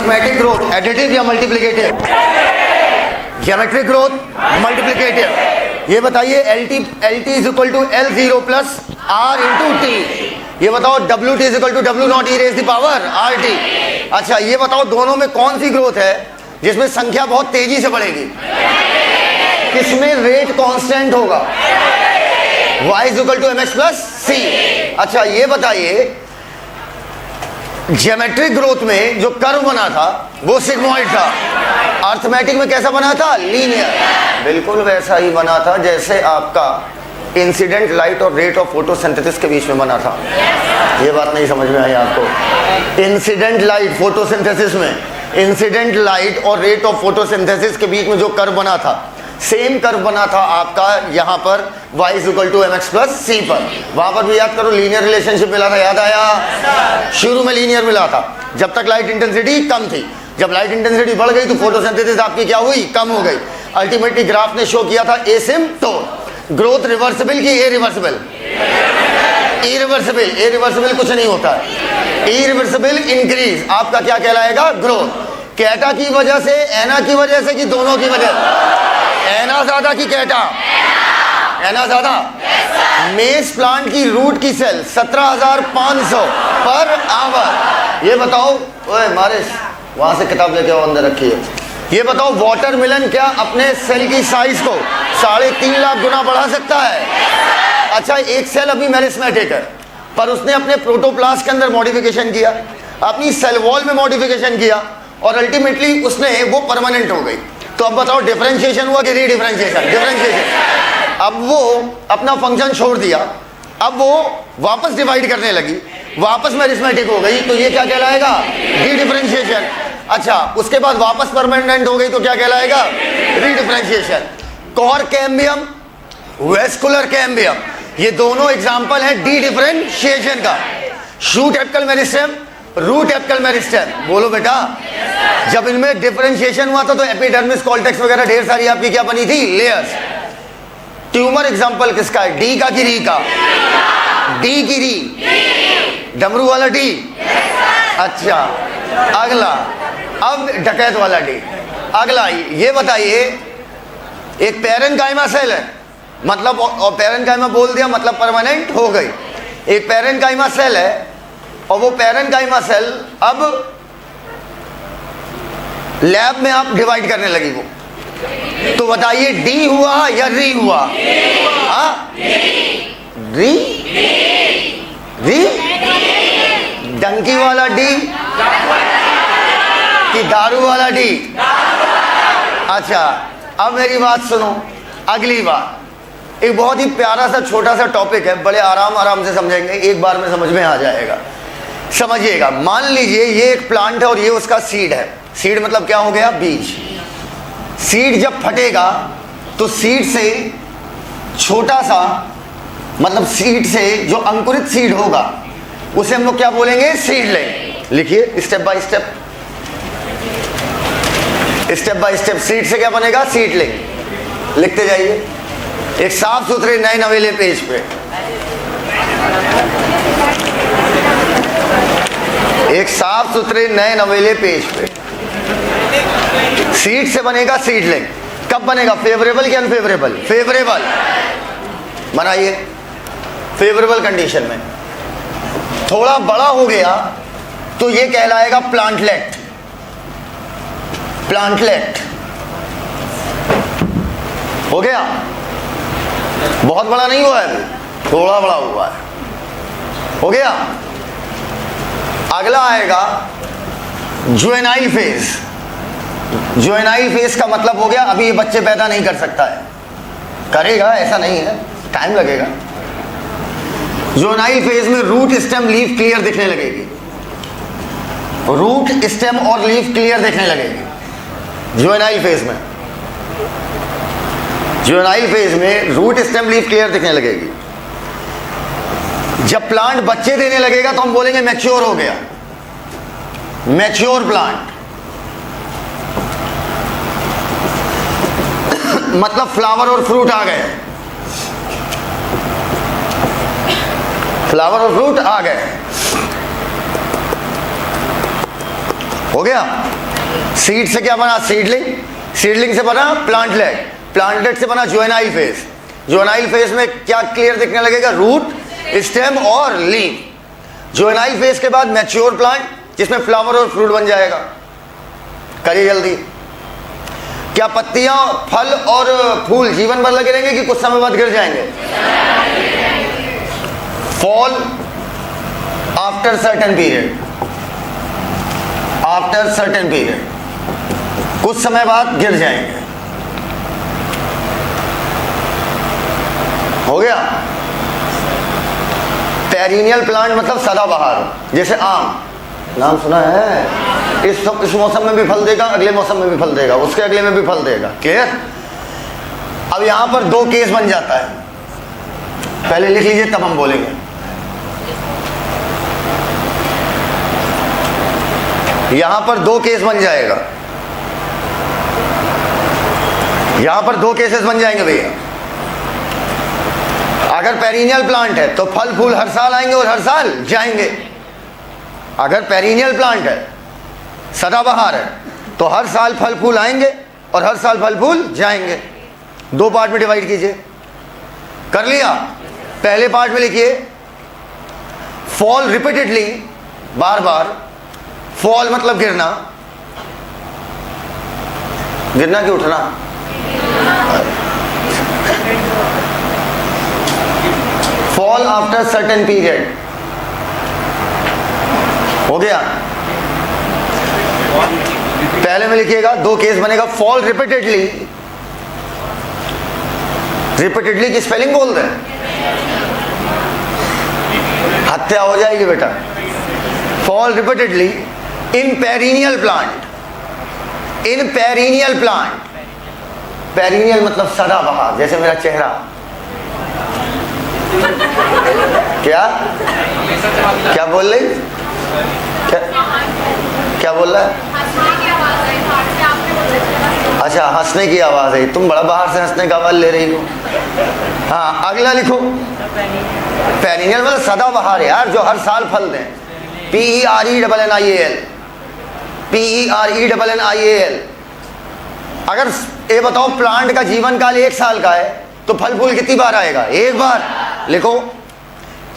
Arithmetic growth additive या multiplicative? Geometric growth multiplicative. ये बताइए LT is equal to L0 plus R into T. ये बताओ WT is equal to W naught e raise the power RT। अच्छा ये बताओ दोनों में कौन सी ग्रोथ है जिसमें संख्या बहुत तेजी से बढ़ेगी? किसमें रेट कांस्टेंट होगा? Y is equal to mx plus c। अच्छा ये बताइए ज्योमेट्रिक ग्रोथ में जो कर्व बना था वो सिग्मॉइड था, अर्थमेटिक में कैसा बना था? लीनियर। बिल्कुल वैसा ही बना था जैसे आपका इंसिडेंट लाइट और रेट ऑफ फोटोसिंथेसिस के बीच में बना था। ये बात नहीं समझ में आई आपको? इंसिडेंट लाइट फोटोसिंथेसिस में, इंसिडेंट लाइट और रेट ऑफ फोटोसिंथेसिस के बीच में जो कर्व बना था, सेम कर्व बना था आपका यहाँ पर y is equal to mx plus c पर। वहां पर भी याद करो लीनियर रिलेशनशिप मिला था, याद आया? शुरू में लीनियर मिला था जब तक लाइट इंटेंसिटी कम थी। जब लाइट इंटेंसिटी बढ़ गई तो फोटोसिंथेसिस आपकी क्या हुई? कम हो गई। अल्टीमेटली ग्राफ ने शो किया था एसिम्प्टोट। ग्रोथ रिवर्सिबल की इरिवर्सिबल? इरिवर्सिबल। इरिवर्सिबल कुछ नहीं होता है। इरिवर्सिबल इंक्रीज आपका क्या कहलाएगा? ग्रोथ। कैटा की वजह से, एना की वजह से कि दोनों की वजह? एना ज्यादा की कैटा? एना ज्यादा। मेज प्लांट की रूट की सेल 17,500 पर आवर। ये बताओ, ओए मारिस वहां से किताब लेके आओ, अंदर रखी है। ये बताओ वाटरमेलन क्या अपने सेल की साइज को 3.5 लाख गुना बढ़ा सकता है? अच्छा एक सेल अभी मेरिस्मेटिक है पर उसने अपने प्रोटोप्लास्ट के अंदर मॉडिफिकेशन किया, अपनी सेल वॉल में मॉडिफिकेशन किया और अल्टीमेटली उसने वो परमानेंट हो गई। तो अब बताओ डिफरेंशिएशन हुआ कि रीडिफरेंशिएशन? डिफरेंशिएशन। अब वो अपना फंक्शन छोड़ दिया, अब वो वापस डिवाइड करने लगी, वापस मेरिस्मेटिक हो गई, तो ये क्या कहलाएगा? रीडिफरेंशिएशन। अच्छा उसके बाद वापस परमानेंट हो गई तो क्या कहलाएगा? Redifferentiation. Cork cambium, vascular cambium, ये दोनों एग्जाम्पल है डी डिफरेंशिएशन का। Shoot apical meristem, root apical meristem. बोलो बेटा जब इनमें डिफरेंशिएशन हुआ था तो एपिडर्मिस, कॉर्टेक्स वगैरह ढेर सारी आपकी क्या बनी थी? लेयर्स। ट्यूमर एग्जांपल किसका है? डी का कि री का? डी की री। डमरू वाला डी? अच्छा अगला, अब डकैत वाला डी। अगला ये बताइए एक पैरेन्काइमा सेल है, मतलब और पैरेन्काइमा बोल दिया मतलब परमानेंट हो गई। एक पैरेन्काइमा सेल है और वो पैरेन्काइमा सेल अब लैब में आप डिवाइड करने लगी वो, तो बताइए डी हुआ या री हुआ? हाँ री। री डंकी वाला डी कि दारू वाला डी? अच्छा अब मेरी बात सुनो, अगली बात एक बहुत ही प्यारा सा छोटा सा टॉपिक है, बड़े आराम से समझेंगे, एक बार में समझ में आ जाएगा। समझिएगा, मान लीजिए ये एक प्लांट है और ये उसका सीड है। सीड मतलब क्या हो गया? बीज। सीड जब फटेगा तो सीड से छोटा सा, मतलब सीड से जो अंकुरित सीड होगा उसे हम लोग क्या बोलेंगे? सीडलिंग। लिखिए step by step, step by step. Seed से क्या बनेगा? सीडलिंग। लिखते जाइए एक साफ सुथरे नए नवेले पेज पे। एक साफ सुथरे नए नवेले पेज पे सीड से बनेगा सीडलिंग। कब बनेगा? फेवरेबल कि अनफेवरेबल? फेवरेबल। बनाइए फेवरेबल कंडीशन में। थोड़ा बड़ा हो गया तो ये कहलाएगा प्लांटलेट। प्लांटलेट हो गया, बहुत बड़ा नहीं हुआ है, थोड़ा बड़ा हुआ है, हो गया। अगला आएगा जुवेनाइल फेज। जुवेनाइल फेज का मतलब हो गया अभी ये बच्चे पैदा नहीं कर सकता है, करेगा ऐसा नहीं है, टाइम लगेगा। जुवेनाइल फेज में रूट स्टेम लीफ क्लियर दिखने लगेगी, रूट स्टेम और लीफ क्लियर दिखने लगेगी जुवेनाइल फेज में। जुवेनाइल फेज में रूट स्टेम लीफ क्लियर दिखने लगेगी। जब प्लांट बच्चे देने लगेगा तो हम बोलेंगे मैच्योर हो गया, मैच्योर प्लांट। मतलब फ्लावर और फ्रूट आ गए, फ्लावर और फ्रूट आ गए, हो गया। सीड से क्या बना? सीडलिंग। सीडलिंग से बना प्लांटलेट। प्लांटलेट से बना जुवेनाइल फेज। जुवेनाइल फेज में क्या क्लियर दिखने लगेगा? रूट, स्टेम और लीफ। जुवेनाइल फेज के बाद मैच्योर प्लांट, जिसमें फ्लावर और फ्रूट बन जाएगा। करिए जल्दी। क्या पत्तियां, फल और फूल जीवन भर लगे रहेंगे कि कुछ समय बाद गिर जाएंगे? Fall after certain period. After certain period, कुछ समय बाद गिर जाएंगे। हो गया। पेरिनियल प्लांट मतलब सदाबहार, जैसे आम, नाम सुना है? इस मौसम में भी फल देगा, अगले मौसम में भी फल देगा, उसके अगले में भी फल देगा। क्लियर? अब यहां पर दो केस बन जाता है, पहले लिख लीजिए तब हम बोलेंगे। यहां पर दो केस बन जाएगा, यहां पर दो केसेस बन जाएंगे भैया। अगर पेरिनियल प्लांट है तो फल फूल हर साल आएंगे और हर साल जाएंगे। अगर पेरिनियल प्लांट है, सदाबहार है, तो हर साल फल फूल आएंगे और हर साल फल फूल जाएंगे। दो पार्ट में डिवाइड कीजिए। कर लिया? पहले पार्ट में लिखिए फॉल रिपीटेडली, बार बार। फॉल मतलब गिरना, गिरना कि उठना? Fall after certain period. हो गया? पहले में लिखिएगा, दो केस बनेगा। फॉल रिपीटेडली, रिपीटेडली की स्पेलिंग बोल दें, हत्या हो जाएगी बेटा। फॉल रिपीटेडली इन पेरिनियल प्लांट। इन पेरिनियल प्लांट, पेरिनियल मतलब सदाबहार, जैसे मेरा चेहरा। क्या क्या बोल रही? क्या बोल रहा है? अच्छा, हंसने की आवाज है। तुम बड़ा बाहर से हंसने का आवाज ले रही हो। हाँ, अगला लिखो। पेरिनियल मतलब सदाबहार यार, जो हर साल फल दें। PERENNIAL, PERENNIAL। अगर ये बताओ प्लांट का जीवन काल 1 साल का है तो फल फूल कितनी बार आएगा? 1 बार। लिखो,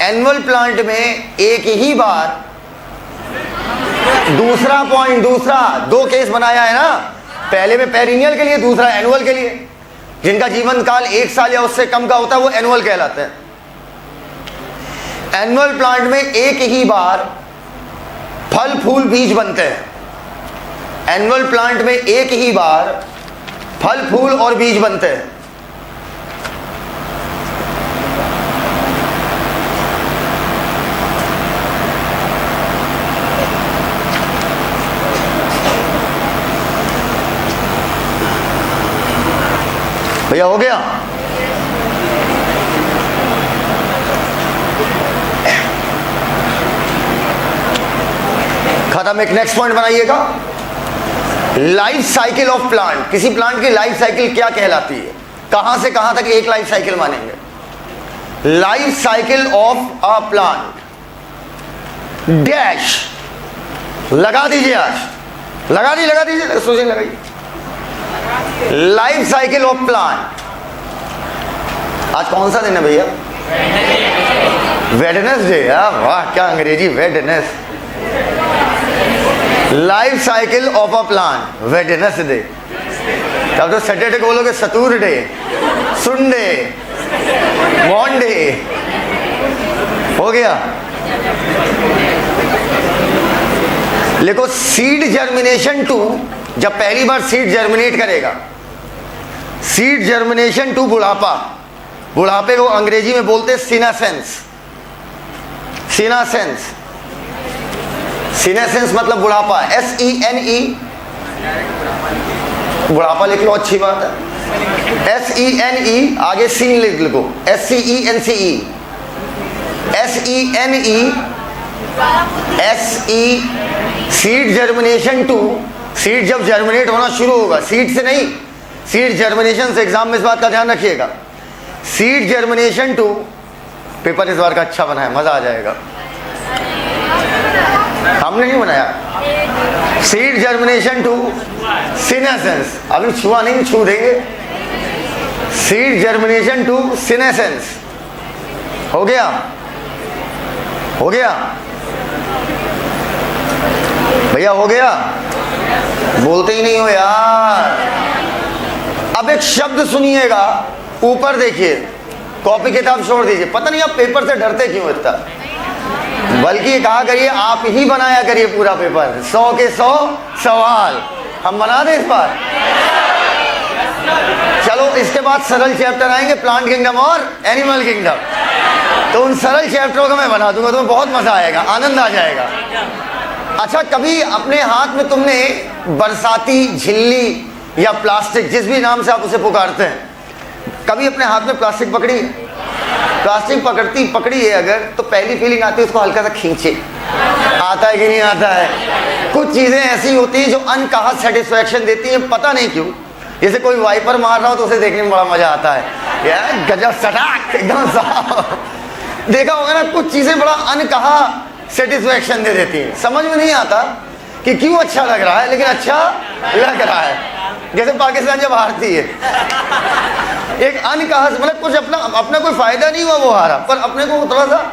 एनुअल प्लांट में एक ही बार। दूसरा पॉइंट, दूसरा, दो केस बनाया है ना, पहले में पेरिनियल के लिए, दूसरा एनुअल के लिए। जिनका जीवन काल 1 साल या उससे कम का होता है वो एनुअल कहलाते हैं। एनुअल प्लांट में एक ही बार फल फूल बीज बनते हैं। एनुअल प्लांट में एक ही बार फल फूल और बीज बनते हैं। भैया हो गया? खत्म। एक नेक्स्ट पॉइंट बनाइएगा, लाइफ साइकिल ऑफ प्लांट। किसी प्लांट की लाइफ साइकिल क्या कहलाती है? कहां से कहां तक एक लाइफ साइकिल मानेंगे? Life cycle of a plant dash. लगा दीजिए, आज लगा दीजिए, सोचिए, लगाइए। Life cycle of plant. आज कौन सा दिन है भैया? वेडनेसडे। वाह, क्या अंग्रेजी, वेडनेस। Life cycle of a plant, Wednesday. तब तो सैटरडे को बोलोगे सतुरडे, सुंडे, मॉन्डे। हो गया? देखो, सीड जर्मिनेशन टू, जब पहली बार सीड जर्मिनेट करेगा, सीड जर्मिनेशन टू बुढ़ापा। बुढ़ापे को अंग्रेजी में बोलते हैं सीनासेंस। सीनासेंस, सीनेसेंस मतलब बुढ़ापा। SENE, बुढ़ापा लिख लो, अच्छी बात है। SENE, आगे सीन लिख लो, SCENCE, SENE, seed germination two. Seed जब जर्मिनेट होना शुरू होगा, सीड से नहीं, सीड जर्मिनेशन से। एग्जाम में इस बात का ध्यान रखिएगा। सीड जर्मिनेशन टू, पेपर इस बार का अच्छा बना है, मजा आ जाएगा। हमने नहीं बनाया। सीड जर्मिनेशन टू सीनेसेंस, अभी छुआ नहीं, छू देंगे। सीड जर्मिनेशन टू सीनेसेंस हो गया, हो गया भैया, हो गया? बोलते ही नहीं हो यार। अब एक शब्द सुनिएगा, ऊपर देखिए, कॉपी किताब छोड़ दीजिए। पता नहीं आप पेपर से डरते क्यों इतना, बल्कि कहा करिए आप ही बनाया करिए पूरा पेपर, 100 के 100 सवाल हम बना दें इस बार। चलो इसके बाद सरल चैप्टर आएंगे, प्लांट किंगडम और एनिमल किंगडम, तो उन सरल चैप्टरों को मैं बना दूंगा, तुम्हें बहुत मजा आएगा, आनंद आ जाएगा। अच्छा, कभी अपने हाथ में तुमने बरसाती झिल्ली या प्लास्टिक, जिस भी नाम से आप उसे पुकारते हैं, कभी अपने हाथ में प्लास्टिक पकड़ी है? प्लास्टिक पकड़ी है अगर, तो पहली फीलिंग आती है उसको हल्का सा खींचे, आता है कि नहीं आता है? कुछ चीजें ऐसी होती हैं जो अनकहा सेटिस्फैक्शन देती हैं, पता नहीं क्यों। जैसे कोई वाइपर मार रहा हो तो उसे देखने में बड़ा मजा आता है, यार गजब सटाक एकदम साफ। देखा होगा ना, कुछ चीजें बड़ा अनकहा सेटिस्फैक्शन दे देती हैं, समझ में नहीं आता कि क्यों अच्छा लग रहा है, लेकिन अच्छा लग रहा है। जैसे पाकिस्तान जब हारती है, एक अनकहा, मतलब कुछ अपना कोई फायदा नहीं हुआ वो हारा, पर अपने को थोड़ा सा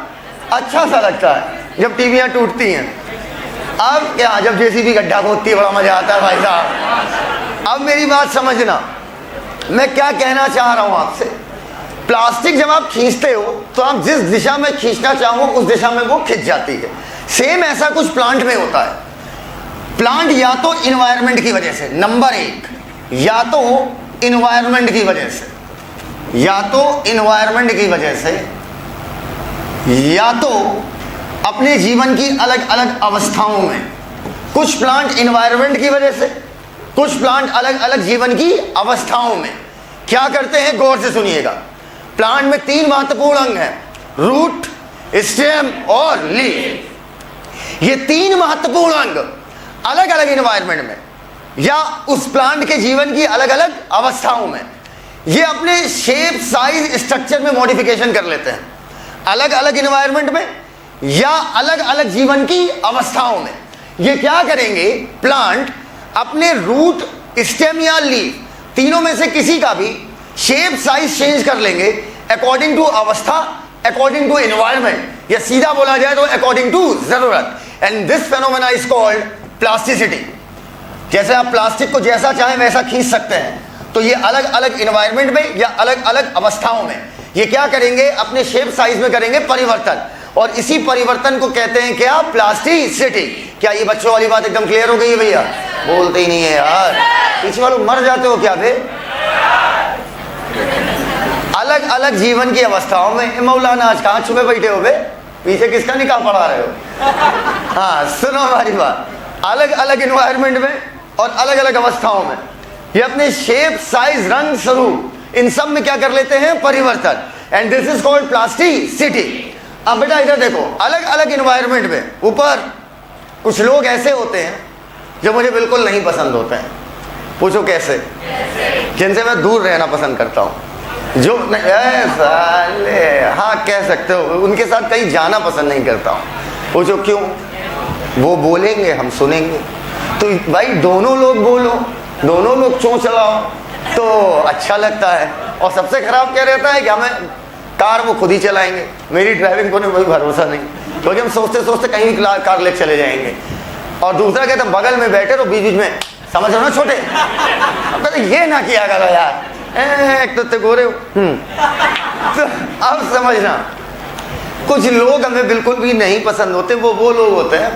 अच्छा सा लगता है जब टीवियां टूटती हैं। अब क्या, जब जेसीबी गड्ढा खोदती है बड़ा मजा आता है भाई साहब। अब मेरी बात समझना, मैं क्या कहना चाह रहा हूं आपसे। प्लास्टिक जब आप खींचते हो तो आप जिस दिशा में खींचना चाहो उस दिशा में वो खिंच जाती है। सेम ऐसा कुछ प्लांट में होता है। प्लांट या तो इन्वायरमेंट की वजह से, नंबर 1, या तो इन्वायरमेंट की वजह से, या तो इन्वायरमेंट की वजह से, या तो अपने जीवन की अलग अलग अवस्थाओं में। कुछ प्लांट इन्वायरमेंट की वजह से, कुछ प्लांट अलग अलग जीवन की अवस्थाओं में क्या करते हैं, गौर से सुनिएगा। प्लांट में 3 महत्वपूर्ण अंग हैं, रूट, स्टेम और लीफ। ये 3 महत्वपूर्ण अंग अलग अलग इन्वायरमेंट में या उस प्लांट के जीवन की अलग अलग अवस्थाओं में ये अपने शेप, साइज, स्ट्रक्चर में मॉडिफिकेशन कर लेते हैं, अलग अलग इन्वायरमेंट में या अलग अलग जीवन की अवस्थाओं में। ये क्या करेंगे, प्लांट अपने रूट, स्टेम या लीफ, तीनों में से किसी का भी शेप, साइज चेंज कर लेंगे अकॉर्डिंग टू अवस्था, अकॉर्डिंग टू एनवायरमेंट, या सीधा बोला जाए तो अकॉर्डिंग टू जरूरत। And this phenomena is called plasticity. जैसे आप प्लास्टिक को जैसा चाहें वैसा खींच सकते हैं, तो ये अलग अलग इन्वायरमेंट में या अलग अलग अवस्थाओं में ये क्या करेंगे, अपने शेप, साइज में करेंगे परिवर्तन, और इसी परिवर्तन को कहते हैं क्या, प्लास्टिसिटी। क्या ये बच्चों वाली बात एकदम क्लियर हो गई है भैया? बोलते ही नहीं है यार, पीछे वालों मर जाते हो क्या बे? अलग अलग जीवन की अवस्थाओं में। मौलाना आज कहाँ छुपे बैठे हो बे, पीछे किसका निकाह पढ़ा रहे हो? हाँ सुनो हमारी बात, अलग अलग इन्वायरमेंट में और अलग अलग अवस्थाओं में ये अपने शेप, साइज, रंग, स्वरूप, इन सब में क्या कर लेते हैं, परिवर्तन। And this is called plasticity. अब बेटा इधर देखो, अलग अलग इन्वायरमेंट में ऊपर कुछ लोग ऐसे होते हैं जो मुझे बिल्कुल नहीं पसंद होते हैं। पूछो कैसे? जिनसे मैं दूर रहना पसंद करता हूँ, जो साले, हाँ कह सकते हो, उनके साथ कहीं जाना पसंद नहीं करता हूँ। पूछो क्यों? वो बोलेंगे, हम सुनेंगे, तो भाई दोनों लोग बोलो, दोनों लोग चों चलाओ तो अच्छा लगता है। और सबसे खराब क्या रहता है कि हमें कार वो खुद ही चलाएंगे, मेरी ड्राइविंग को कोई भरोसा नहीं, क्योंकि हम सोचते सोचते कहीं भी कार ले चले जाएंगे। और दूसरा कहता है बगल में बैठे तो बीच बीच में, समझ रहे हो ना छोटे, अब कहते ये ना किया करो यार, एक तो गोरे हो। तो अब समझना, कुछ लोग हमें बिल्कुल भी नहीं पसंद होते। वो लोग होते हैं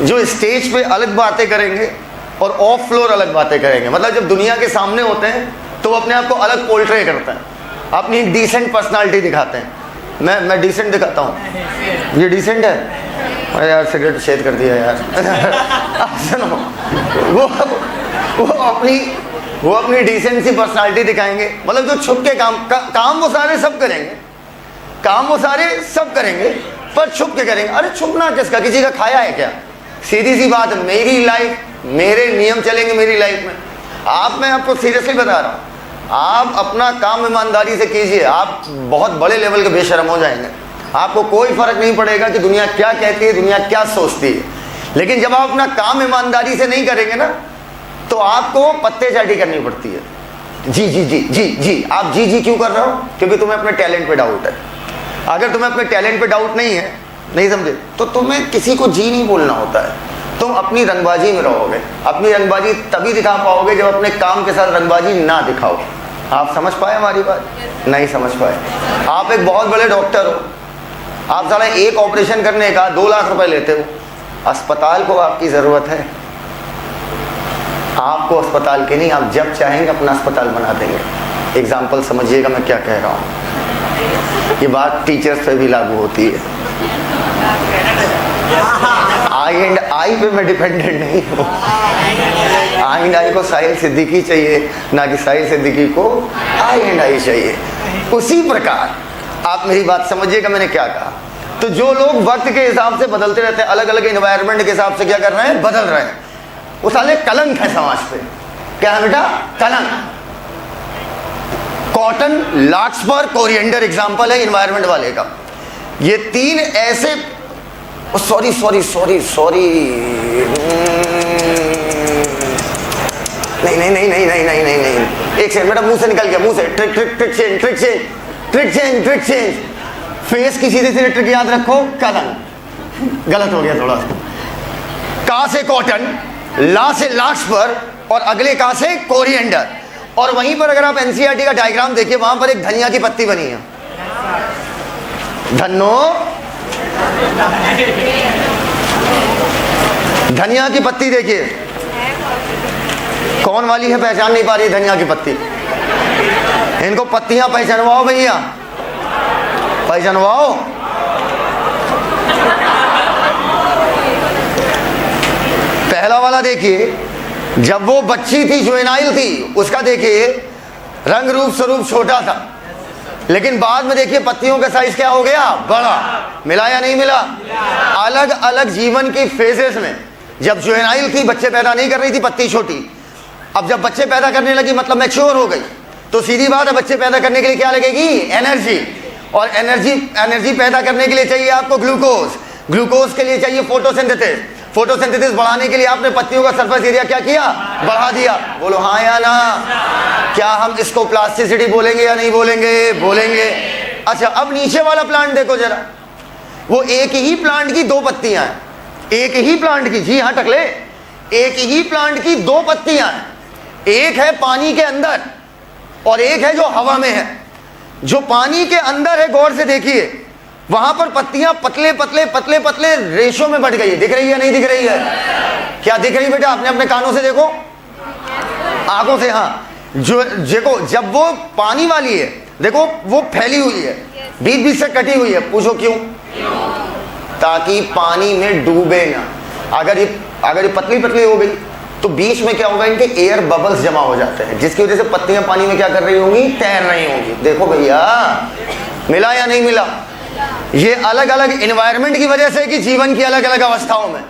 जो स्टेज पे अलग बातें करेंगे और ऑफ फ्लोर अलग बातें करेंगे। मतलब जब दुनिया के सामने होते हैं तो वो अपने आप को अलग पोर्ट्रे करते हैं, अपनी डिसेंट पर्सनालिटी दिखाते हैं। मैं डिसेंट दिखाता हूँ, ये डिसेंट है, अरे यार सिगरेट छेद कर दिया यार। सुनो, वो अपनी डिसेंट सी पर्सनालिटी दिखाएंगे। मतलब जो छुप के काम वो सारे सब करेंगे, काम वो सारे सब करेंगे, पर छुप के करेंगे। अरे छुपना किसका, किसी का खाया है क्या? सीधी सी बात है, मेरी लाइफ, मेरे नियम चलेंगे मेरी लाइफ में। मैं आपको सीरियसली बता रहा हूँ, आप अपना काम ईमानदारी से कीजिए, आप बहुत बड़े लेवल के बेशर्म हो जाएंगे। आपको कोई फर्क नहीं पड़ेगा कि दुनिया क्या कहती है, दुनिया क्या सोचती है। लेकिन जब आप अपना काम ईमानदारी से नहीं करेंगे ना, तो आपको पत्तेचाटी करनी पड़ती है। जी जी जी जी जी, आप जी जी क्यों कर रहे हो? क्योंकि तुम्हें अपने टैलेंट पे डाउट है। अगर तुम्हें अपने टैलेंट पे डाउट नहीं है, नहीं समझे, तो तुम्हें किसी को जी नहीं बोलना होता है। तुम अपनी रंगबाजी में रहोगे। अपनी रंगबाजी तभी दिखा पाओगे जब अपने काम के साथ रंगबाजी ना दिखाओ। आप समझ पाए हमारी बात? नहीं समझ पाए। आप एक बहुत बड़े डॉक्टर हो, आप सारा एक ऑपरेशन करने का 2 लाख रुपए लेते हो। अस्पताल को आपकी ज़रूरत है। आपको अस्पताल की नहीं, आप जब चाहेंगे अपना अस्पताल बना देंगे। एग्जाम्पल समझिएगा मैं क्या कह रहा हूँ। ये बात टीचर्स पे भी लागू होती है। आई एंड आई पे मैं डिपेंडेंट नहीं हूँ। आई एंड आई को साहिल सिद्दीकी चाहिए, ना कि साहिल सिद्दीकी को आई एंड आई चाहिए। उसी प्रकार आप मेरी बात समझिएगा मैंने क्या कहा। तो जो लोग वक्त के हिसाब से बदलते रहते हैं, अलग अलग एनवायरनमेंट के हिसाब से क्या कर रहे हैं, बदल रहे हैं, वो साले कलंक है समाज पे। क्या है बेटा? कलंक। कॉटन, लार्कस्पर, कोरिएंडर एग्जांपल है एनवायरनमेंट वाले का। ये 3 ऐसे, सॉरी सॉरी सॉरी सॉरी, नहीं नहीं नहीं नहीं नहीं नहीं नहीं नहीं, एक सेकंड बेटा, मुंह से निकल गया, मुंह से। Trick trick trick change, trick change, trick change, trick change. Face की सीधे सीधे ट्रिक याद रखो, कलंक। गलत हो गया थोड़ा। का से कॉटन, ला से लार्कस्पर और अगले का से कोरिएंडर। और वहीं पर अगर आप एनसीईआरटी का डायग्राम देखिए, वहां पर एक धनिया की पत्ती बनी है। धनिया की पत्ती देखिए कौन वाली है, पहचान नहीं पा रही धनिया की पत्ती। इनको पत्तियां पहचानवाओ भैया, पहचानवाओ। पहला वाला देखिए, जब वो बच्ची थी, जुवेनाइल थी, उसका देखिए रंग रूप स्वरूप छोटा था, लेकिन बाद में देखिए पत्तियों का साइज क्या हो गया, बड़ा। मिला या नहीं मिला? अलग अलग जीवन की फेजेस में, जब जुवेनाइल थी, बच्चे पैदा नहीं कर रही थी, पत्ती छोटी। अब जब बच्चे पैदा करने लगी, मतलब मैच्योर हो गई, तो सीधी बात है बच्चे पैदा करने के लिए क्या लगेगी, एनर्जी। और एनर्जी पैदा करने के लिए चाहिए आपको ग्लूकोज। ग्लूकोज के लिए चाहिए फोटोसिंथेसिस। फोटोसिंथेसिस बढ़ाने के लिए आपने पत्तियों का सरफेस एरिया क्या किया, बढ़ा दिया। बोलो हाँ या ना? क्या हम इसको प्लास्टिसिटी बोलेंगे या नहीं बोलेंगे? बोलेंगे। अच्छा, अब नीचे वाला प्लांट देखो जरा, वो एक ही प्लांट की 2 पत्तियां हैं। एक ही प्लांट की, जी हाँ टकले, एक ही प्लांट की 2 पत्तियां हैं। एक है पानी के अंदर और एक है जो हवा में है। जो पानी के अंदर है, गौर से देखिए, वहां पर पत्तियां पतले पतले पतले पतले रेशो में बढ़ गई है। दिख रही है नहीं दिख रही है? क्या दिख रही है बेटा? आपने अपने कानों से देखो, आंखों से। हाँ, जो देखो, जब वो पानी वाली है, देखो वो फैली हुई है, बीच बीच से कटी हुई है। पूछो क्यों? ताकि पानी में डूबे ना। अगर ये पतली पतली हो गई तो बीच में क्या होगा, इनके एयर बबल्स जमा हो जाते हैं, जिसकी वजह से पत्तियां पानी में क्या कर रही होंगी, तैर रही होंगी। देखो भैया, मिला या नहीं मिला? ये अलग अलग एनवायरनमेंट की वजह से कि जीवन की अलग अलग अवस्थाओं में।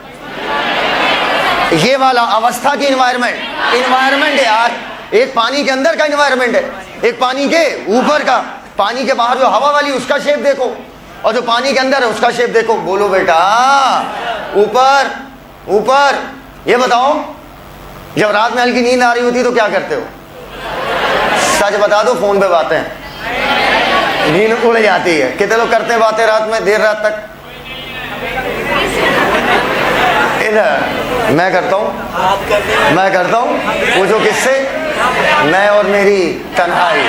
ये वाला अवस्था की एनवायरनमेंट है यार। एक पानी के अंदर का एनवायरनमेंट है, एक पानी के ऊपर का। पानी के बाहर जो हवा वाली, उसका शेप देखो, और जो पानी के अंदर है उसका शेप देखो। बोलो बेटा, ऊपर ऊपर। ये बताओ, जब रात में हल्की नींद आ रही होती है तो क्या करते हो? सच बता दो, फोन पे बातें, नींद उड़ जाती है। कितने लोग करते हैं बातें रात में, देर रात तक? इधर मैं करता हूँ। पूछो किससे? मैं और मेरी तन्हाई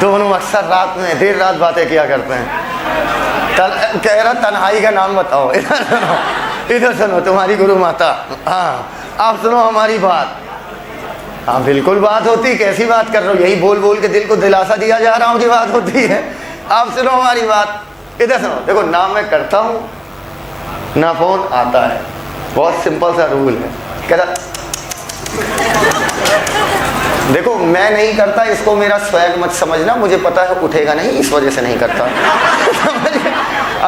दोनों अक्सर रात में देर रात बातें किया करते हैं। कह रहा तन्हाई का नाम बताओ। इधर सुनो, तुम्हारी गुरु माता। हाँ, आप सुनो हमारी बात। हाँ बिल्कुल बात होती। कैसी बात कर रहे हो? यही बोल बोल के दिल को दिलासा दिया जा रहा हूँ कि बात होती है। आप सुनो हमारी बात। इधर सुनो, देखो ना मैं करता हूँ ना फोन आता है। बहुत सिंपल सा रूल है। कह रहा देखो मैं नहीं करता, इसको मेरा स्वैग मत समझना, मुझे पता है उठेगा नहीं, इस वजह से नहीं करता।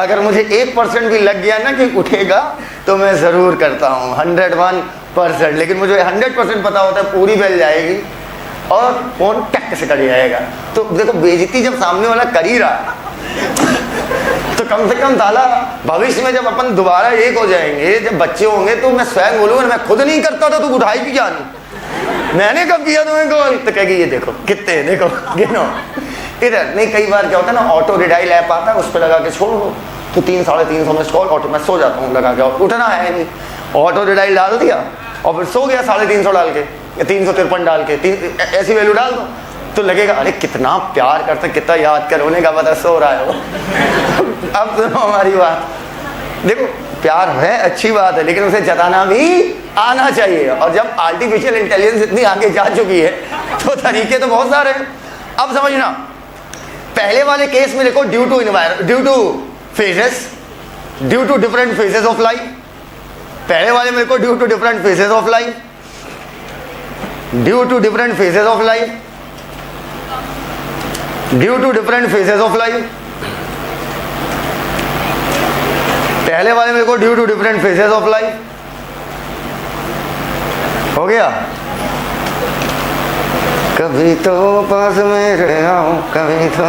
अगर मुझे 1% भी लग गया ना कि उठेगा तो मैं ज़रूर करता हूँ 101%। लेकिन मुझे 100% पता होता है पूरी बेल जाएगी और फोन टक से कट जाएगा। तो देखो बेइज्जती जब सामने वाला कर ही रहा तो कम से कम साला भविष्य में जब अपन दोबारा एक हो जाएंगे, जब बच्चे होंगे, तो मैं स्वयं बोलूंगा मैं खुद नहीं करता था, तू उठाई भी क्या नहीं, मैंने कब किया तुम्हें कॉल? तो कहेगी ये देखो कितने, देखो गिनो इधर। नहीं, कई बार क्या होता है ना, ऑटो रिडाइल ऐप आता है, उस पर लगा के छोड़ दो तो 300-350 मिस कॉल ऑटो, मैं सो जाता हूँ लगा के, उठना है नहीं, ऑटो रिडाइल डाल दिया और फिर सो गया 350 डाल के या 353 डाल के, ऐसी वैल्यू डाल दो तो लगेगा अरे कितना प्यार करते, कितना याद कर, होने का पता सो रहा है वो। अब सुनो हमारी बात, देखो प्यार है अच्छी बात है, लेकिन उसे जताना भी आना चाहिए। और जब आर्टिफिशियल इंटेलिजेंस इतनी आगे जा चुकी है तो तरीके तो बहुत सारे हैं। अब समझना, पहले वाले केस में देखो due to phases, due to different phases of life. पहले वाले में देखो due to different phases of life, due to different phases of life, due to different phases of life. पहले वाले में देखो due to different phases of life, हो गया। कभी तो पास में रहा हूं, कभी तो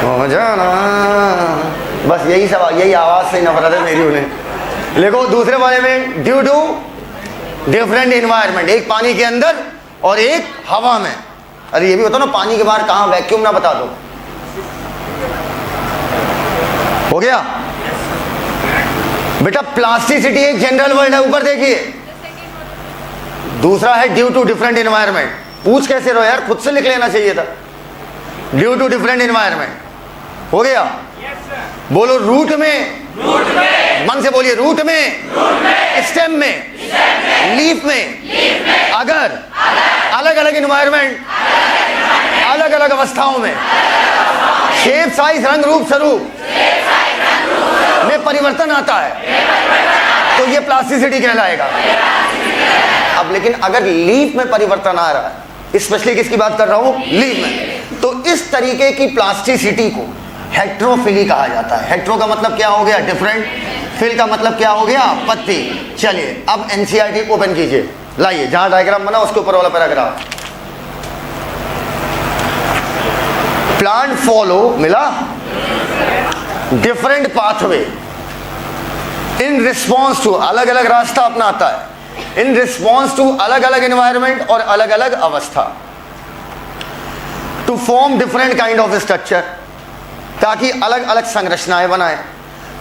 हो जाना, बस यही सवाल, यही आवाज से नफरत है मेरी उन्हें। देखो दूसरे वाले में ड्यू टू डिफरेंट एनवायरनमेंट, एक पानी के अंदर और एक हवा में। अरे ये भी बताओ ना, पानी के बाहर कहाँ वैक्यूम ना बता दो, हो गया बेटा। प्लास्टिसिटी एक जनरल वर्ड है, ऊपर देखिए। दूसरा है ड्यू टू डिफरेंट एनवायरनमेंट, पूछ कैसे रहो यार, खुद से लिख लेना चाहिए था। ड्यू टू डिफरेंट एनवायरनमेंट, हो गया। बोलो रूट में, मन से बोलिए, रूट में, स्टेम में, लीफ में, अगर अलग अलग एनवायरनमेंट, अलग अलग अवस्थाओं में, शेप साइज रंग रूप स्वरूप में परिवर्तन आता है तो ये प्लास्टिसिटी कहलाएगा। अब लेकिन अगर लीफ में परिवर्तन आ रहा है, स्पेशली किसकी बात कर रहा हूं, लीफ में, तो इस तरीके की प्लास्टिसिटी को हेट्रोफिली कहा जाता है। हेट्रो का मतलब क्या हो गया, डिफरेंट, फिल का मतलब क्या हो गया, पत्ती। चलिए अब एनसीईआरटी ओपन कीजिए, लाइए जहां डायग्राम बना उसके ऊपर वाला पैराग्राफ। प्लांट फॉलो, मिला, different pathway in response to, अलग अलग रास्ता अपनाता है इन रिस्पॉन्स टू अलग अलग एनवायरनमेंट और अलग अलग अवस्था, to form different kind of structure, ताकि अलग अलग संरचनाएं बनाए।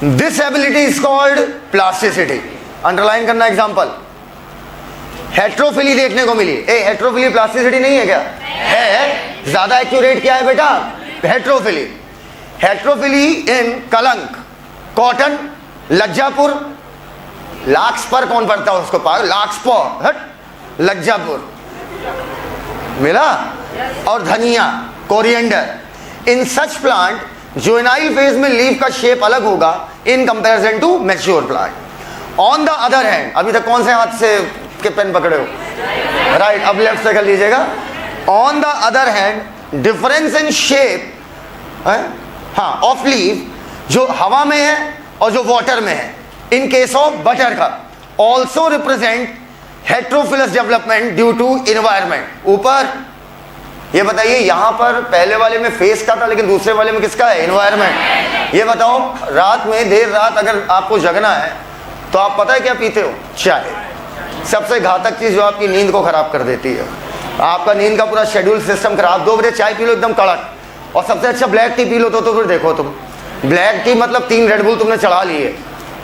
This ability is called plasticity. Underline करना एग्जांपल। हेट्रोफिली देखने को मिली, हेट्रोफिली प्लास्टिसिटी नहीं है क्या, है। ज्यादा एक्यूरेट क्या है बेटा, हेट्रोफिली। हेट्रोफिली इन कलंक, कॉटन, लज्जापुर, लाक्स पर कौन पढ़ता है उसको, पागल, लाक्स पर, हट, लज्जापुर, मिला, और धनिया, coriander. In such plant juvenile phase में लीफ का शेप अलग होगा in comparison to mature plant. On the other hand, अभी तक कौन से हाथ से के पेन पकड़े हो, राइट, अब लेफ्ट से कर लीजिएगा। On the other hand difference in shape, हाँ, ऑफ लीफ, जो हवा में है और जो वाटर में है, इन केस ऑफ बटर का, also represent heterophyllous development due to environment. ऊपर ये बताइए, यहां पर पहले वाले में फेस का था, लेकिन दूसरे वाले में किसका है, एनवायरनमेंट। ये बताओ, रात में देर रात अगर आपको जगना है तो आप पता है क्या पीते हो, चाय। सबसे घातक चीज जो आपकी नींद को खराब कर देती है, आपका नींद का पूरा शेड्यूल सिस्टम खराब। 2 बजे चाय पी लो एकदम कड़क, और सबसे अच्छा ब्लैक टी पी लो तो फिर देखो तुम, ब्लैक टी मतलब 3 रेड बुल तुमने चढ़ा लिए,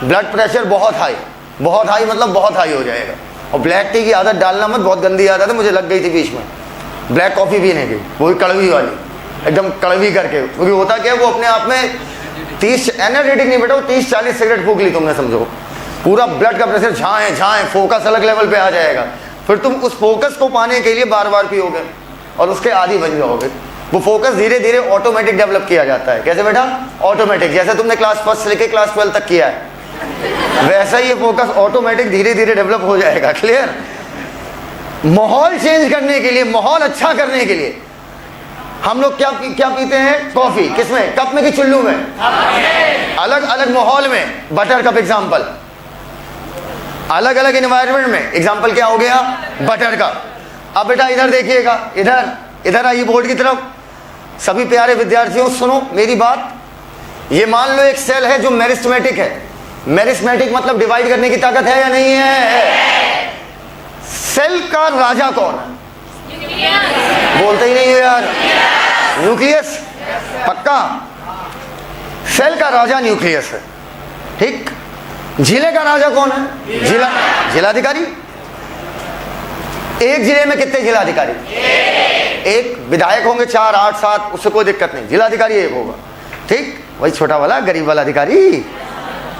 ब्लड प्रेशर बहुत हाई मतलब बहुत हाई हो जाएगा। और ब्लैक टी की आदत डालना मत, बहुत गंदी आदत है, मुझे लग गई थी बीच में। ब्लैक कॉफ़ी पीने की, वो भी कड़वी वाली, एकदम कड़वी करके, क्योंकि होता क्या है, वो अपने आप में 30 एनर्जेटिक नहीं बेटा, वो 30-40 सिगरेट फूक ली तुमने, समझो पूरा ब्लड का प्रेशर झाएं, फोकस अलग लेवल पे आ जाएगा। फिर तुम उस फोकस को पाने के लिए बार बार पियोगे और उसके आदी बन जाओगे। वो फोकस धीरे धीरे ऑटोमेटिक डेवलप किया जाता है। कैसे बेटा, ऑटोमेटिक। जैसे तुमने क्लास 1 से लेकर क्लास 12 तक किया है, वैसा ही ये फोकस ऑटोमेटिक धीरे धीरे डेवलप हो जाएगा। क्लियर। माहौल चेंज करने के लिए, माहौल अच्छा करने के लिए हम लोग क्या पीते हैं, कॉफी। किसमें, कप में कि चुल्लू में, अलग अलग माहौल में। बटर कप एग्जांपल, अलग अलग एनवायरनमेंट में एग्जांपल क्या हो गया, बटर कप। अब बेटा इधर देखिएगा, इधर आइए बोर्ड की तरफ। सभी प्यारे विद्यार्थियों सुनो मेरी बात। ये मान लो एक सेल है जो मेरिस्टेमेटिक है। मेरिस्टेमेटिक मतलब डिवाइड करने की ताकत है या नहीं है? सेल का राजा कौन है? बोलते ही नहीं हो यार। न्यूक्लियस। पक्का? सेल का राजा न्यूक्लियस है, ठीक। जिले का राजा कौन है? जिलाधिकारी। एक जिले में कितने जिलाधिकारी? एक। विधायक होंगे 4, 8, 7, उससे कोई दिक्कत नहीं, जिलाधिकारी एक होगा, ठीक। वही छोटा वाला गरीब वाला अधिकारी।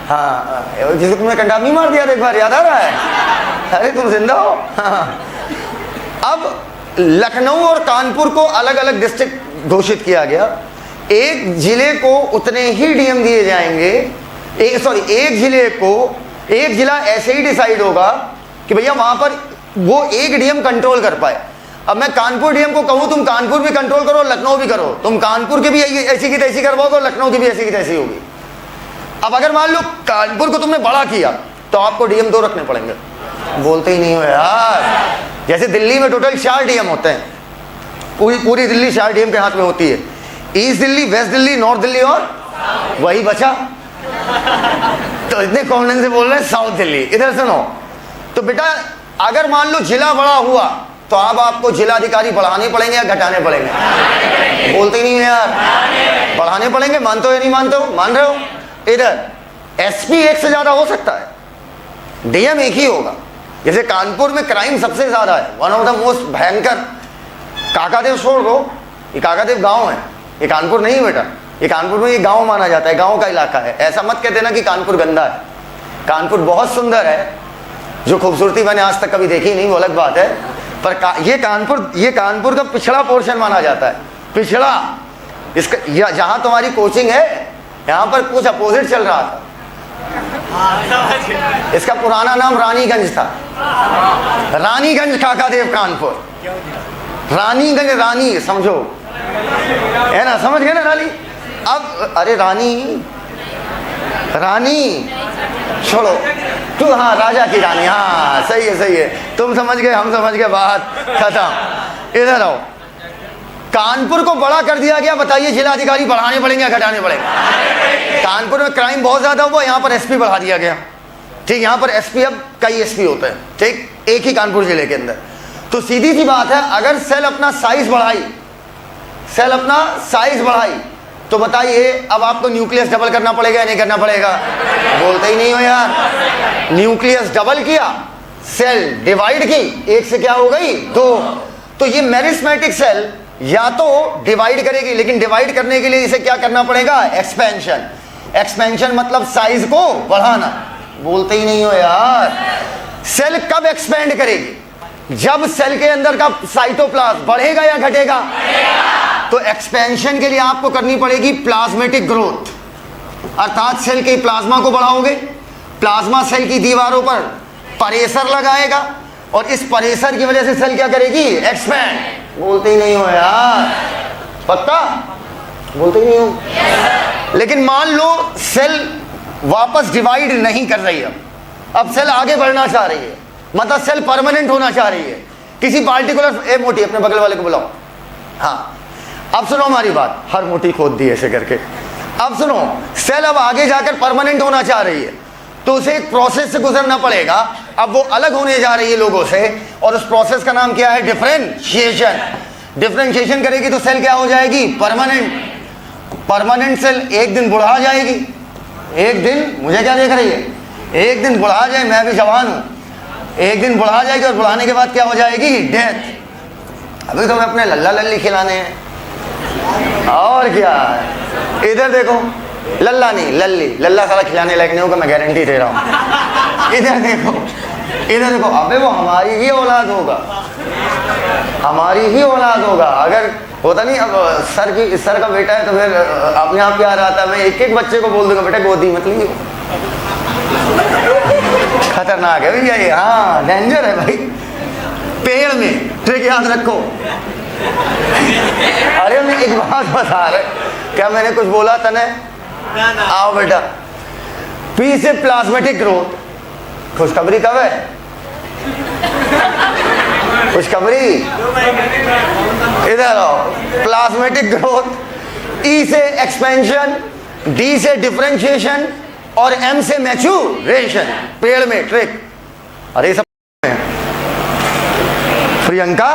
हाँ, जिसे तुमने कंडामी मार दिया एक बार, याद आ रहा है? अरे तुम जिंदा हो। हाँ। अब लखनऊ और कानपुर को अलग अलग डिस्ट्रिक्ट घोषित किया गया। एक जिले को उतने ही डीएम दिए जाएंगे, एक जिले को, एक जिला ऐसे ही डिसाइड होगा कि भैया वहां पर वो एक डीएम कंट्रोल कर पाए। अब मैं कानपुर डीएम को कहूं तुम कानपुर भी कंट्रोल करो, लखनऊ भी करो, तुम कानपुर की भी ऐसी की तैसी करवाओगे, लखनऊ की भी ऐसी की तैसी होगी। अब अगर मान लो कानपुर को तुमने बड़ा किया तो आपको डीएम 2 रखने पड़ेंगे। बोलते ही नहीं हो यार। जैसे दिल्ली में टोटल 4 डीएम होते हैं, पूरी दिल्ली 4 डीएम के हाथ में होती है। East Delhi, west Delhi, north Delhi और वही बचा। तो इतने कॉन्फिडेंस से बोल रहे हैं साउथ दिल्ली। इधर सुनो, तो बेटा अगर मान लो जिला बड़ा हुआ तो अब आपको जिलाधिकारी बढ़ाने पड़ेंगे या घटाने पड़ेंगे? बोलते ही नहीं यार। बढ़ाने पड़ेंगे। मानते हो या नहीं मानते हो? मान रहे हो? इधर एसपी एक से ज्यादा हो सकता है, डीएम एक ही होगा। जैसे कानपुर में क्राइम सबसे ज्यादा है, वन ऑफ द मोस्ट भयंकर। काकादेव छोड़ दो, ये काकादेव गांव है, ये कानपुर नहीं बेटा। ये कानपुर में ये गांव माना जाता है, गांव का इलाका है। ऐसा मत कह देना कि कानपुर गंदा है। कानपुर बहुत सुंदर है, जो खूबसूरती मैंने आज तक कभी देखी नहीं वो अलग बात है, पर ये कानपुर का पिछड़ा पोर्शन माना जाता है। पिछड़ा, इसका जहां तुम्हारी कोचिंग है यहाँ पर कुछ अपोजिट चल रहा था। इसका पुराना नाम रानीगंज था। रानीगंज काकादेव कानपुर। रानीगंज, रानी समझो, है ना? समझ गए ना रानी? अब अरे रानी छोड़ो तू, हाँ राजा की रानी। हाँ सही है, तुम समझ गए, हम समझ गए, बात खत्म। इधर आओ। कानपुर को बड़ा कर दिया गया, बताइए जिलाधिकारी बढ़ाने पड़ेंगे या घटाने पड़ेंगे? कानपुर में क्राइम बहुत ज्यादा हुआ, यहाँ पर एसपी बढ़ा दिया गया, ठीक। यहाँ पर एसपी, अब कई एसपी होते हैं, ठीक, एक ही कानपुर जिले के अंदर। तो सीधी सी बात है, अगर सेल अपना साइज बढ़ाई तो बताइए अब आपको न्यूक्लियस डबल करना पड़ेगा या नहीं करना पड़ेगा? बोलते ही नहीं हो यार। न्यूक्लियस डबल किया, सेल डिवाइड की, एक से क्या हो गई? 2। तो ये मेरिस्टेमेटिक सेल या तो डिवाइड करेगी, लेकिन डिवाइड करने के लिए इसे क्या करना पड़ेगा? एक्सपेंशन। एक्सपेंशन मतलब साइज को बढ़ाना। बोलते ही नहीं हो यार। सेल कब एक्सपेंड करेगी? जब सेल के अंदर का साइटोप्लाज्म बढ़ेगा या घटेगा? तो एक्सपेंशन के लिए आपको करनी पड़ेगी प्लाज्मेटिक ग्रोथ, अर्थात सेल के प्लाज्मा को बढ़ाओगे। प्लाज्मा सेल की दीवारों पर प्रेशर लगाएगा और इस प्रेशर की वजह से सेल क्या करेगी? एक्सपेंड। बोलते ही नहीं हो यार। पक्का? बोलते ही नहीं हो। लेकिन मान लो सेल वापस डिवाइड नहीं कर रही है, अब सेल आगे बढ़ना चाह रही है, मतलब सेल परमानेंट होना चाह रही है किसी पार्टिकुलर। मोटी अपने बगल वाले को बुलाओ। हाँ अब सुनो हमारी बात। हर मोटी खोद दी ऐसे करके। अब सुनो, सेल अब आगे जाकर परमानेंट होना चाह रही है तो उसे एक प्रोसेस से गुजरना पड़ेगा। अब वो अलग होने जा रही है लोगों से, और उस प्रोसेस का नाम क्या है? डिफरेंशिएशन। डिफरेंशिएशन करेगी तो सेल क्या हो जाएगी? परमानेंट। परमानेंट सेल एक दिन बुढ़ा जाएगी। एक दिन, मुझे क्या देख रही है? एक दिन बुढ़ा जाए, मैं भी जवान हूं, एक दिन बुढ़ा जाएगी और बुढ़ाने के बाद क्या हो जाएगी? डेथ। अभी तो मैं अपने लल्ला लल्ली खिलाने हैं और क्या। इधर देखो, लल्ला नहीं लल्ली, लल्ला सारा खिलाने लायक नहीं होगा, मैं गारंटी दे रहा हूं। इधर देखो, इधर देखो, अबे वो हमारी ही औलाद होगा, हमारी ही औलाद होगा। अगर होता नहीं अब सर का बेटा है तो फिर अपने आप क्या रहता है, मैं एक एक बच्चे को बोल दूंगा बेटा गोदी मत लीजिए। खतरनाक है भैया ये। हाँ डेंजर है भाई। पेड़ में ट्रिक याद रखो। अरे मैं एक बात बता रहे, क्या मैंने कुछ बोला था? आओ बेटा। पी से प्लाज्मेटिक ग्रोथ। खुशखबरी कब है? खुशखबरी, इधर आओ। प्लाज्मेटिक ग्रोथ, ई से एक्सपेंशन, डी से डिफरेंशिएशन और एम से मैच्योरेशन। पेड़ में ट्रिक, अरे सब प्रियंका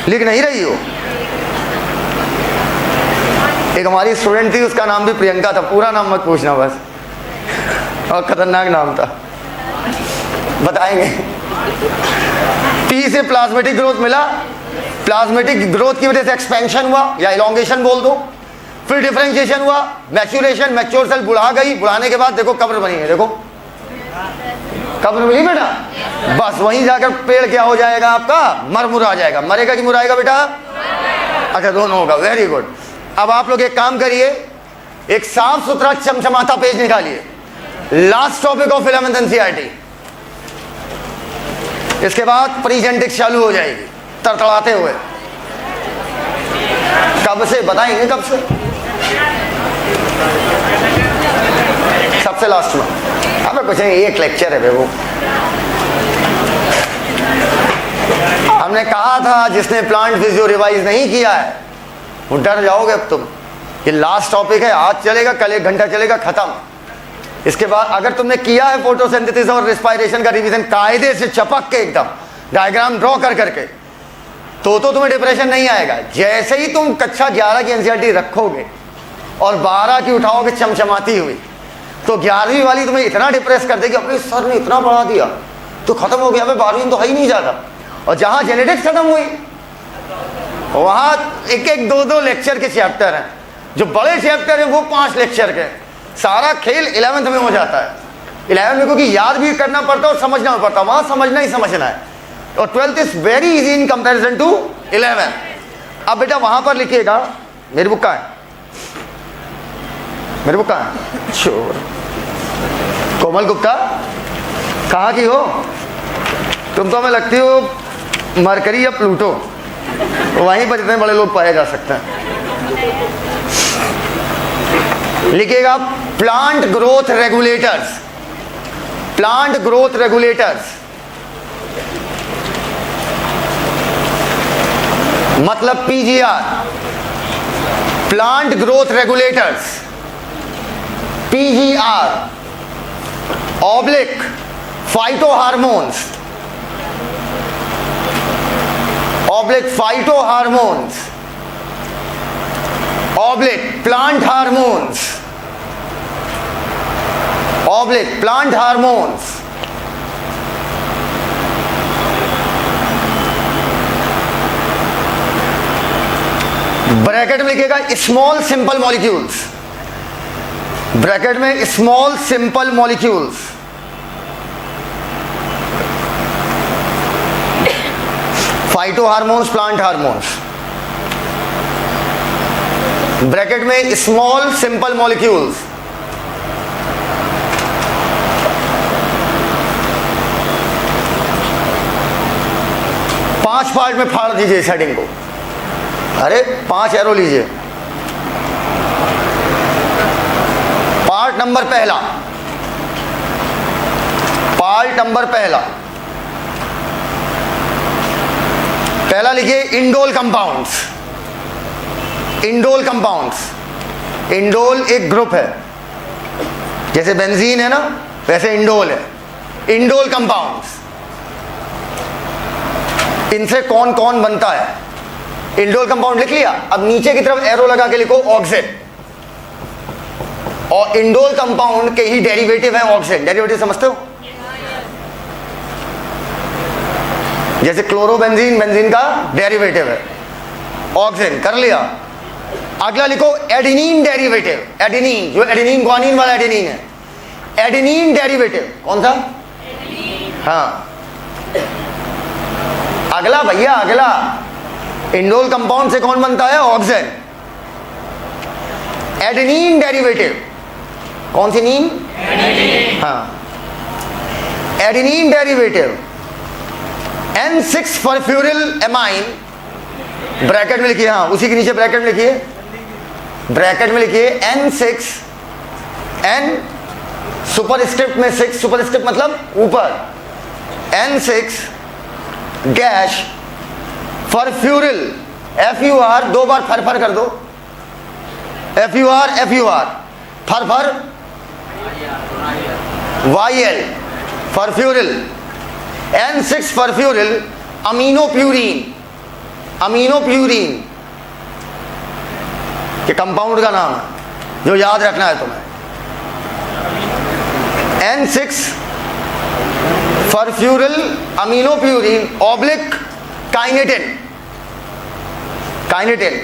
लिख नहीं रही हो। एक हमारी स्टूडेंट थी, उसका नाम भी प्रियंका था, पूरा नाम मत पूछना बस, और खतरनाक नाम था, बताएंगे। टी से प्लाज्मेटिक ग्रोथ मिला, प्लाज्मेटिक ग्रोथ की वजह से एक्सपेंशन हुआ या इलोंगेशन बोल दो, फिर डिफरेंशिएशन हुआ, मैच्योरेशन, मैच्योर सेल बुढ़ा गई, बुढ़ाने के बाद देखो कब्र बनी है, देखो कब्र मिली बेटा, बस वहीं जाकर पेड़ क्या हो जाएगा आपका, मरमुरा जाएगा। मरेगा कि मुराएगा बेटा? अच्छा दोनों होगा, वेरी गुड। अब आप लोग एक काम करिए, एक साफ सुथरा चमचमाता पेज निकालिए, last topic of 11th NCERT। इसके बाद प्रीजेंटिक्स चालू हो जाएगी तड़तड़ाते हुए। कब से बताएंगे, कब से? सबसे लास्ट में। अब कुछ नहीं, एक लेक्चर है वो। हमने कहा था जिसने प्लांट फिजियो रिवाइज नहीं किया है वो डर जाओगे अब तुम। ये लास्ट टॉपिक है, आज चलेगा, कल 1 घंटा चलेगा, खत्म। इसके बाद अगर तुमने किया है फोटोसिंथेसिस और रेस्पिरेशन का रिवीजन कायदे से चपक के एकदम डायग्राम ड्रॉ कर करके, तो तुम्हें डिप्रेशन नहीं आएगा। जैसे ही तुम कक्षा 11 की NCERT रखोगे और 12 की उठाओगे चमचमाती हुई, तो 11वीं वाली तुम्हें इतना डिप्रेस कर देगी, अपने सर ने इतना बढ़ा दिया तो खत्म हो गया, 12वीं तो है ही नहीं ज़्यादा। और जहाँ जेनेटिक्स खत्म हुई वहाँ 1-1, 2-2 लेक्चर के चैप्टर हैं, जो बड़े चैप्टर हैं वो 5 लेक्चर के। सारा खेल 11th में हो जाता है। 11th में क्योंकि याद भी करना पड़ता है और समझना भी पड़ता है, वहाँ समझना ही समझना है। और 12th is very easy in comparison to 11th। अब बेटा वहाँ पर लिखिएगा, मेरी बुक का है, मेरी बुक का है, श्योर। कोमल गुप्ता कहाँ की हो तुम? तो हमें लगती हो मरकरी या प्लूटो, वहीं पर जितने बड़े लोग पाए जा सकते हैं। लिखिएगा plant growth regulators, plant growth regulators मतलब PGR, plant growth regulators, PGR oblique phyto hormones, oblique phyto hormones, oblique plant hormones, oblique plant hormones. Bracket में लिखिएगा स्मॉल सिंपल मॉलिक्यूल्स, ब्रैकेट में small simple molecules, phyto hormones, plant hormones, bracket में small simple molecules. पांच part में फाड़ दीजिए इस heading को। अरे 5 एरो लीजिए। पार्ट नंबर पहला, पार्ट नंबर पहला, पहला लिखिए indole compounds. Indole compounds, indole एक ग्रुप है, जैसे बेंजीन है ना वैसे इंडोल है। इंडोल कंपाउंड्स, इनसे कौन कौन बनता है? इंडोल कंपाउंड लिख लिया। अब नीचे की तरफ एरो लगा के लिखो ऑक्सीजन। और इंडोल कंपाउंड के ही डेरिवेटिव है ऑक्सीजन। डेरिवेटिव समझते हो? जैसे क्लोरोबेंजीन बेंजीन का डेरिवेटिव है, ऑक्सीजन कर लिया। अगला लिखो एडेनिन डेरिवेटिव। एडेनिन, जो एडेनिन ग्वानिन वाला एडेनिन है, एडेनिन डेरिवेटिव कौन सा? हाँ, अगला भैया अगला, इंडोल कंपाउंड से कौन बनता है? ऑक्सीजन। एडेनिन डेरिवेटिव कौन सी नीन? हाँ, adenine derivative N6 phosphoryl amine, bracket में लिखिए, हाँ उसी के नीचे ब्रैकेट में लिखिए, ब्रैकेट में लिखिए N6, N सुपरस्क्रिप्ट में 6, सुपरस्क्रिप्ट मतलब ऊपर, N6 डैश फरफ्यूरिल, FUR, 2 बार फर कर दो, FUR, फर YL, फरफ्यूरिल। N6 फरफ्यूरिल अमीनोप्यूरिन, ये कंपाउंड का नाम है जो याद रखना है तुम्हें। N6 फरफ्यूरिल अमीनोप्यूरिन ऑब्लिक काइनेटिन,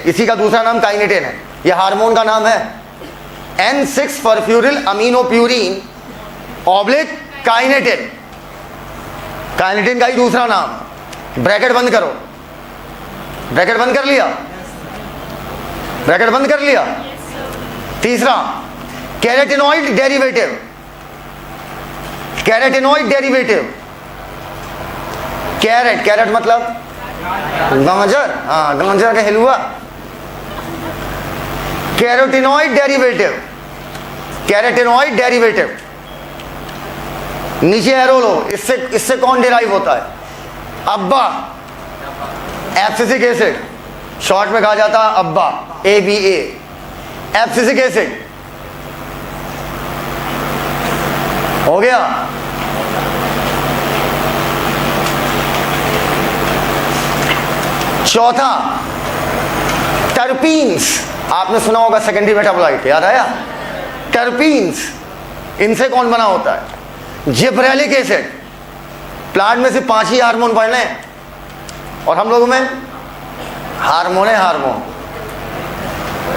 इसी का दूसरा नाम काइनेटिन है, यह हार्मोन का नाम है। N6 फरफ्यूरिल aminopurine oblique kinetin, kinetin का ही दूसरा नाम। ब्रैकेट बंद करो, ब्रैकेट बंद कर लिया, ब्रैकेट बंद कर लिया। तीसरा कैरेटिनॉइड डेरिवेटिव, कैरेट मतलब गाजर, हाँ गाजर का हलवा। कैरेटिनॉइड डेरिवेटिव, नीचे एरो लो, इससे कौन डिराइव होता है? अब्बा, एब्सिसिक एसिड, शॉर्ट में कहा जाता है अब्बा, ABA, एब्सिसिक एसिड। हो गया। चौथा टर्पीन्स, आपने सुना होगा सेकेंडरी मेटाबोलाइट, याद आया? टर्पीन्स, इनसे कौन बना होता है? Gibberellic acid. प्लांट में से 5 ही हार्मोन पढ़ने हैं और हम लोगों में हार्मोन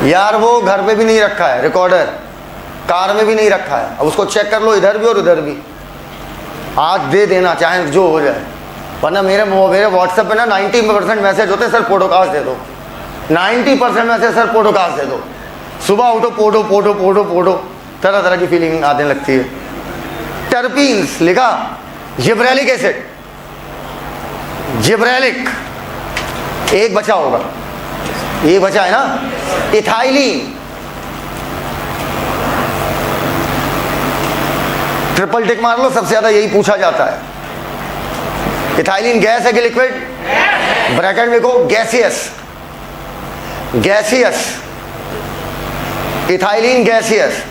यार, वो घर पे भी नहीं रखा है रिकॉर्डर, कार में भी नहीं रखा है। अब उसको चेक कर लो, इधर भी और उधर भी। आज दे देना चाहे जो हो जाए, वरना मेरे व्हाट्सएप पे ना 90% मैसेज होते हैं, सर पॉडकास्ट दे दो। 90% मैसेज, सर पॉडकास्ट दे दो। सुबह उठो पोडो, तरह तरह की फीलिंग आने लगती है। टर्पीन्स लिखा, जिब्रेलिक एसिड, जिब्रेलिक। एक बचा होगा, ये बचा है ना, इथाइलिन। ट्रिपल टिक मार लो, सबसे ज्यादा यही पूछा जाता है। इथाइलिन गैस है कि लिक्विड? ब्रैकेट में लिखो गैसियस, इथाइलिन गैसियस।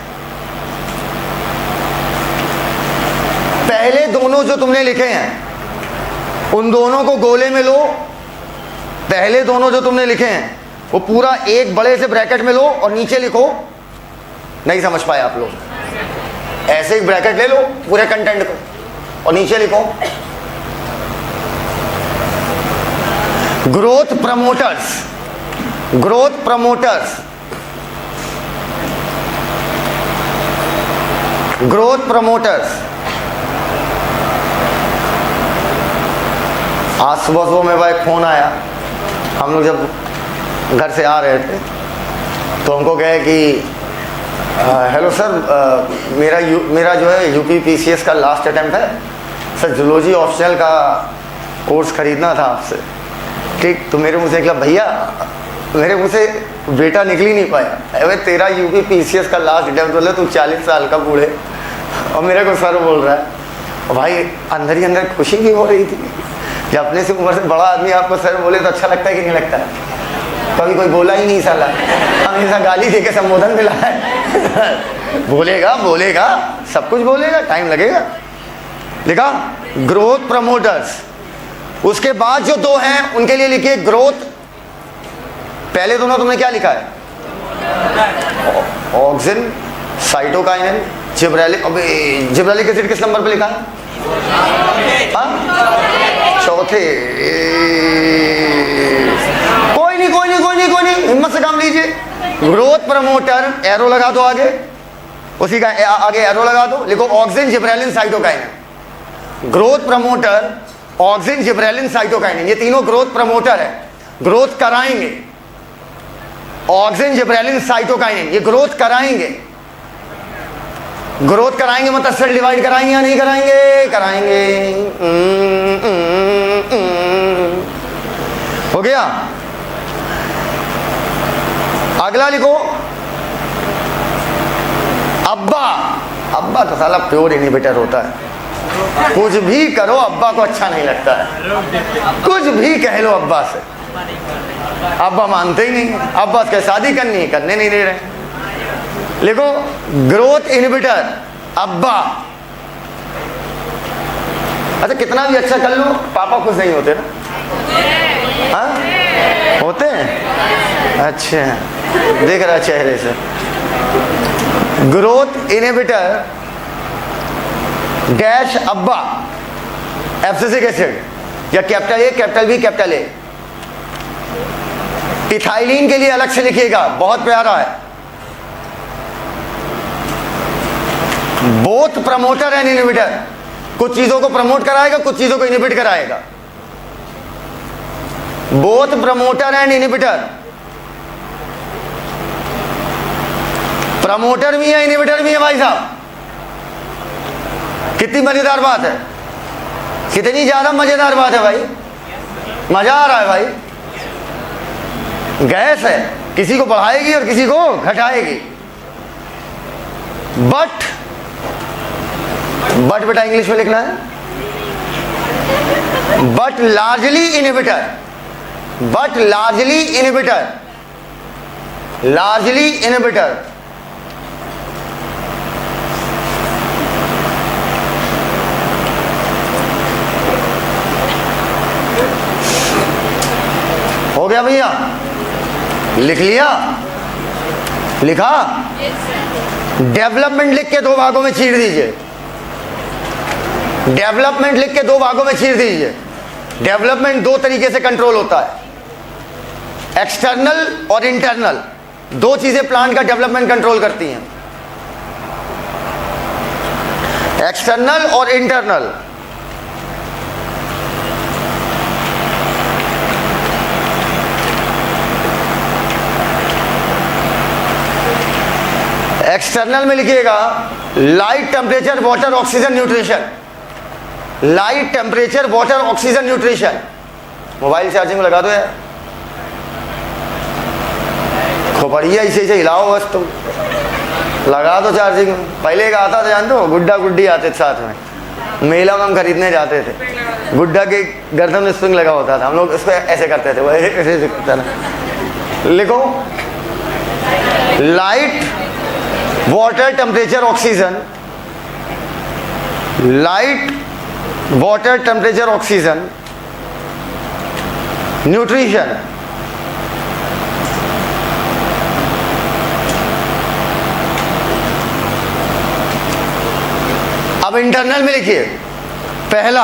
पहले दोनों जो तुमने लिखे हैं, उन दोनों को गोले में लो। पहले दोनों जो तुमने लिखे हैं वो पूरा एक बड़े से ब्रैकेट में लो और नीचे लिखो। नहीं समझ पाए आप लोग? ऐसे एक ब्रैकेट ले लो पूरे कंटेंट को और नीचे लिखो growth promoters, growth promoters, growth promoters. आज सुबह मेरे पास एक फ़ोन आया, हम लोग जब घर से आ रहे थे तो हमको कहे कि हेलो सर, मेरा जो है यूपी PCS का लास्ट अटेम्प्ट है सर, जूलॉजी ऑप्शनल का कोर्स खरीदना था आपसे। ठीक, तो मेरे मुँह से निकला, भैया मेरे मुँह से बेटा निकल ही नहीं पाया। अरे तेरा यूपी PCS का लास्ट अटेम्प्ट, बोले तू 40 साल का बूढ़े और मेरे को सर बोल रहा है। और भाई अंदर ही अंदर खुशी भी हो रही थी, जब अपने से उम्र से बड़ा आदमी आपको सर बोले तो अच्छा लगता है कि नहीं लगता है? कभी कोई बोला ही नहीं साला, हमेशा गाली दे के संबोधन मिला है। बोलेगा सब कुछ बोलेगा, टाइम लगेगा। लिखा ग्रोथ प्रमोटर्स। उसके बाद जो दो हैं उनके लिए लिखिए ग्रोथ। पहले दोनों तुमने क्या लिखा है? Auxin, cytokinin, gibberellic. अबे जिब्रेलिक एसिड किस नंबर पे लिखा है? चौथे। कोई नहीं, हिम्मत से काम लीजिए। ग्रोथ प्रमोटर, एरो लगा दो आगे, उसी का आगे एरो लगा दो, लिखो auxin, gibberellin, cytokinin. Growth promoter, auxin, gibberellin, cytokinin, ये तीनों ग्रोथ प्रमोटर है, ग्रोथ कराएंगे। ऑक्सिन, जिब्रेलिन, साइटोकाइनिन ये ग्रोथ कराएंगे। ग्रोथ कराएंगे मतलब सेल डिवाइड कराएंगे या नहीं कराएंगे? कराएंगे। हो गया। अगला लिखो अब्बा। अब्बा तो साला प्योर इनहिबिटर होता है, कुछ भी करो अब्बा को अच्छा नहीं लगता है, कुछ भी कह लो अब्बा से। अब्बा मानते ही नहीं, अब्बा के शादी करनी, करने नहीं दे रहे। लिखो ग्रोथ इनहिबिटर अब्बा। अच्छा कितना भी अच्छा कर लो पापा खुश नहीं होते ना? हाँ होते हैं। अच्छा देख रहा चेहरे से। Growth inhibitor dash ABA abscisic acid या capital A capital B capital A. Ethylene के लिए अलग से लिखिएगा, बहुत प्यारा है। बोथ प्रमोटर एंड इनहिबिटर, कुछ चीजों को प्रमोट कराएगा, कुछ चीजों को इनहिबिट कराएगा। Both promoter and inhibitor, promoter भी है इनहिबिटर भी है भाई साहब। कितनी मजेदार बात है, कितनी ज्यादा मजेदार बात है भाई, मजा आ रहा है भाई। गैस है, किसी को बढ़ाएगी और किसी को घटाएगी। बट बेटा इंग्लिश में लिखना है, but largely inhibitor, but largely inhibitor, largely inhibitor. हो गया भैया, लिख लिया, लिखा। डेवलपमेंट लिख के दो भागों में चीर दीजिए, डेवलपमेंट लिख के दो भागों में चीर दीजिए। डेवलपमेंट दो तरीके से कंट्रोल होता है, एक्सटर्नल और इंटरनल। दो चीजें प्लांट का डेवलपमेंट कंट्रोल करती हैं, एक्सटर्नल और इंटरनल। एक्सटर्नल में लिखिएगा light temperature water oxygen nutrition, light temperature water oxygen nutrition. Mobile charging में लगा दो यार, खोपड़िया इसे से हिलाओ बस, तुम लगा दो चार्जिंग में। पहले एक आता था जानते हो, गुड्डा गुड्डी आते थे साथ में, मेला में हम खरीदने जाते थे, गुड्डा के गर्दन में स्प्रिंग लगा होता था, हम लोग उसको ऐसे करते थे, वो ऐसे करता था। लिखो light water temperature oxygen, light water temperature oxygen nutrition. अब इंटरनल में लिखिए, पहला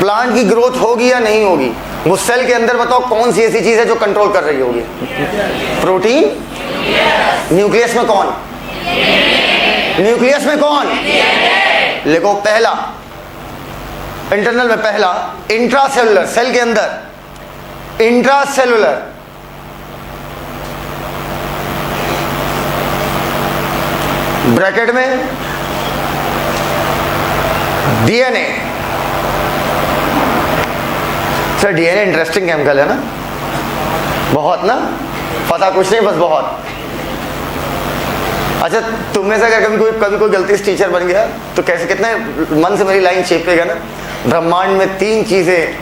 प्लांट की ग्रोथ होगी या नहीं होगी, वो सेल के अंदर बताओ कौन सी ऐसी चीज है जो कंट्रोल कर रही होगी? प्रोटीन। न्यूक्लियस में कौन? न्यूक्लियस में कौन? लिखो पहला इंटरनल में, पहला इंट्रासेलुलर, सेल के अंदर इंट्रासेलुलर, ब्रैकेट में DNA. Sir DNA interesting chemical है ना, बहुत ना, पता कुछ नहीं बस बहुत। अच्छा तुम में से अगर कभी कोई गलती से टीचर बन गया तो कैसे, कितने मन से मेरी लाइन छेपेगा ना, ब्रह्मांड में तीन चीजें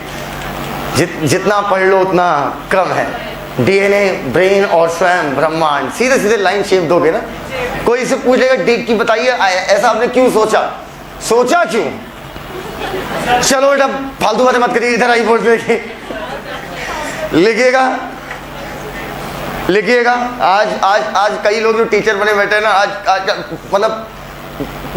जितना पढ़ लो उतना कम है, डीएनए, ब्रेन और स्वयं ब्रह्मांड। सीधे सीधे लाइन शेप दोगे ना। कोई इसे पूछेगा डीप की बताइए ऐसा आपने क्यों सोचा, सोचा क्यों? चलो बेटा फालतू बातें मत करिए, इधर आई बोल देखिए। लिखिएगा, लिखिएगा। आज आज आज कई लोग जो टीचर बने बैठे हैं ना, आज मतलब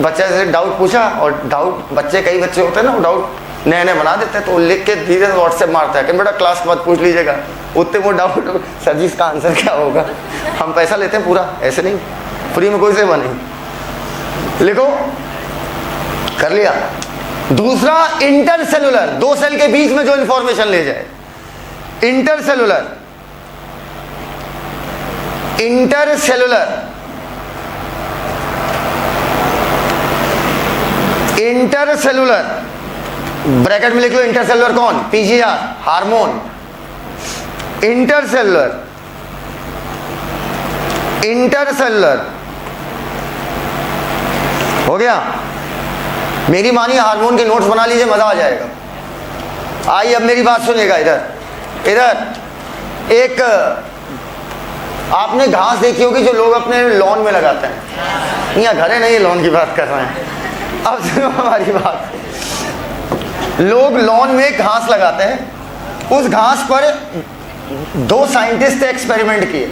बच्चे से डाउट पूछा, और डाउट बच्चे कई बच्चे होते हैं ना, वो डाउट नए नए बना देते हैं, तो लिख के धीरे से व्हाट्सएप मारता है कि बेटा क्लास के बाद पूछ लीजिएगा। उतने वो डाउट, सर जी इसका आंसर क्या होगा? हम पैसा लेते हैं पूरा, ऐसे नहीं, फ्री में कोई सेवा नहीं। लिखो, कर लिया। दूसरा इंटरसेलुलर, दो सेल के बीच में जो इंफॉर्मेशन ले जाए, इंटरसेलुलर, इंटरसेलुलर, इंटरसेलुलर, ब्रैकेट में लिख लो इंटरसेलुलर कौन? PGR, hormone. इंटरसेलुलर, इंटरसेलुलर हो गया। मेरी मानिए हार्मोन के नोट्स बना लीजिए, मजा आ जाएगा। आइए अब मेरी बात सुनिएगा। इधर इधर एक आपने घास देखी होगी जो लोग अपने लॉन में लगाते हैं। यहाँ घरे नहीं, लॉन की बात कर रहे हैं। अब सुनो हमारी बात। लोग लॉन में घास लगाते हैं। उस घास पर दो साइंटिस्ट ने एक्सपेरिमेंट किए।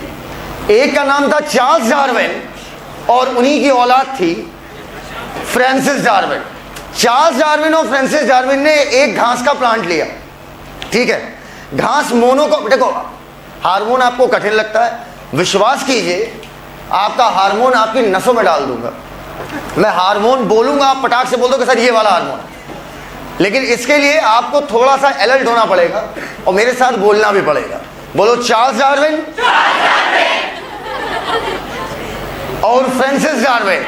एक का नाम था चार्ल्स डार्विन और उन्हीं की औलाद थी फ्रांसिस डार्विन। चार्ल्स डार्विन और फ्रांसिस डार्विन ने एक घास का प्लांट लिया, ठीक है। घास मोनो को, देखो हार्मोन आपको कठिन लगता है, विश्वास कीजिए आपका हार्मोन आपकी नसों में डाल दूंगा। मैं हार्मोन बोलूंगा, आप पटाख से बोल दो कि सर ये वाला हार्मोन, लेकिन इसके लिए आपको थोड़ा सा अलर्ट होना पड़ेगा और मेरे साथ बोलना भी पड़ेगा। बोलो चार्ल्स डार्विन और फ्रांसिस डार्विन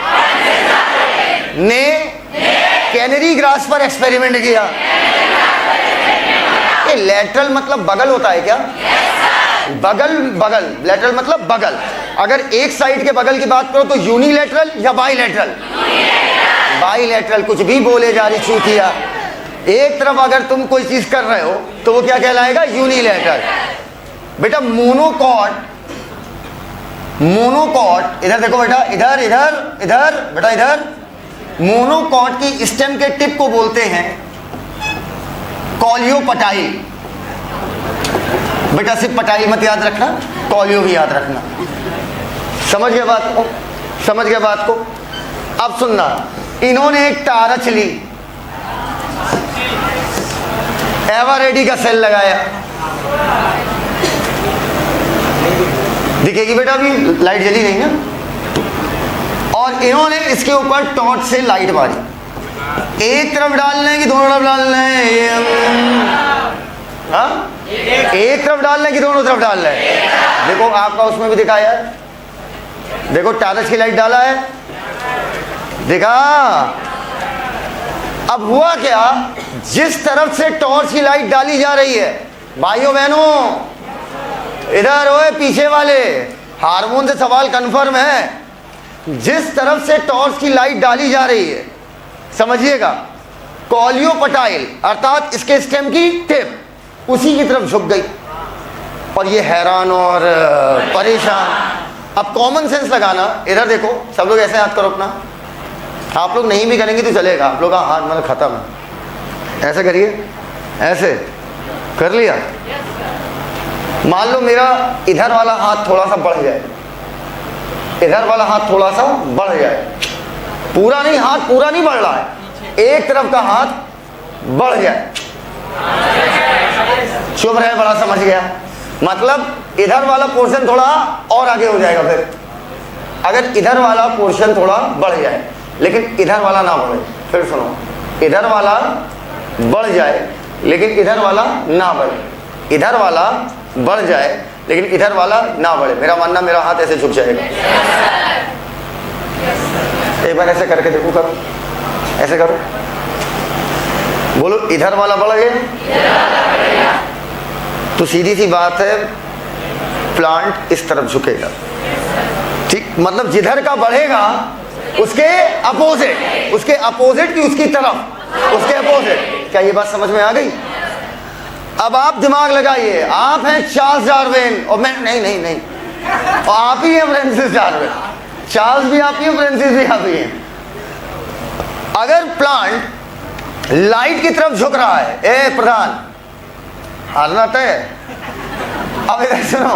ने कैनरी ग्रास पर एक्सपेरिमेंट किया। ये लेटरल मतलब बगल होता है क्या? बगल, बगल, लेटरल मतलब बगल। अगर एक साइड के बगल की बात करो तो यूनिलेटरल या बाईलेटरल? बाईलेटरल। कुछ भी बोले जा रही चूतिया। एक तरफ अगर तुम कोई चीज कर रहे हो तो वो क्या कहलाएगा? यूनिलेटरल। बेटा मोनोकॉट, मोनोकॉट इधर देखो बेटा, इधर इधर इधर बेटा इधर। मोनोकॉट की स्टेम के टिप को बोलते हैं कॉलियोपटाइल। बेटा सिर्फ पटाइल मत याद रखना, कॉलियो भी याद रखना। समझ गए बात को? समझ गए बात को? अब सुनना, इन्होंने एक टारच ली, एवरेडी का सेल लगाया। दिखेगी बेटा, अभी लाइट जली नहीं ना। और इन्होंने इसके ऊपर टॉर्च से लाइट मारी। एक तरफ डालना है कि दोनों तरफ डालना है? हाँ, एक तरफ डालना है कि दोनों तरफ डालना है? देखो आपका उसमें भी दिखाया है, देखो टारच की लाइट डाला है, देखा। अब हुआ क्या, जिस तरफ से टॉर्च की लाइट डाली जा रही है, भाइयों बहनों इधर ओए पीछे वाले, हार्मोन से सवाल कंफर्म है। जिस तरफ से टॉर्च की लाइट डाली जा रही है, समझिएगा, कॉलियोपटाइल अर्थात इसके स्टेम की टिप उसी की तरफ झुक गई और ये हैरान और परेशान। अब कॉमन सेंस लगाना, इधर देखो सब लोग ऐसे हाथ करो अपना। आप लोग नहीं भी करेंगे तो चलेगा, आप लोग का हाथ मतलब खत्म है। ऐसे करिए, ऐसे कर लिया। मान लो मेरा इधर वाला हाथ थोड़ा सा बढ़ जाए, इधर वाला हाथ थोड़ा सा बढ़ जाए, पूरा नहीं, हाथ पूरा नहीं बढ़ रहा है, एक तरफ का हाथ बढ़ जाए। चुप रहे, बड़ा समझ गया। मतलब इधर वाला पोर्शन थोड़ा और आगे हो जाएगा। फिर अगर इधर वाला पोर्शन थोड़ा बढ़ जाए लेकिन इधर वाला ना बढ़े, फिर सुनो, इधर वाला बढ़ जाए लेकिन इधर वाला ना बढ़े, इधर वाला बढ़ जाए लेकिन इधर वाला ना बढ़े। मेरा मानना, मेरा हाथ ऐसे झुक जाएगा। एक बार ऐसे करके देखो, करो, ऐसे करो, बोलो इधर वाला बढ़ गया तो सीधी सी बात है, प्लांट इस तरफ झुकेगा। ठीक, मतलब जिधर का बढ़ेगा उसके अपोजिट, उसके अपोजिट की उसकी तरफ, उसके अपोजिट। क्या ये बात समझ में आ गई? अब आप दिमाग लगाइए, आप हैं चार्ल्स डार्विन और मैं नहीं, और आप ही हैं फ्रांसिस डार्विन। चार्ल्स भी आप ही हैं, फ्रांसिस भी आप ही हैं। अगर प्लांट लाइट की तरफ झुक रहा है, ए प्रधान हारना तय। अब इधर सुनो,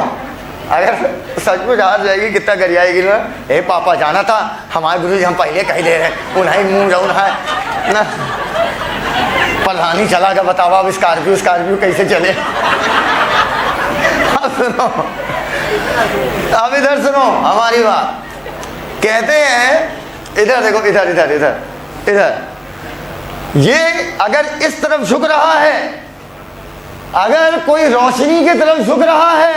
अगर सच में हार जाएगी कितना कर जाएगी ना, ए पापा जाना था हमारे गुरु जी, हम पहले कह दे रहे हैं उन्हें मुंह जाऊन है ना, प्रधानी चला गया, बताओ अब स्कॉर्पियो कैसे चले। अब सुनो, अब इधर सुनो हमारी बात। कहते हैं इधर देखो, इधर इधर इधर इधर, ये अगर इस तरफ झुक रहा है, अगर कोई रोशनी की तरफ झुक रहा है,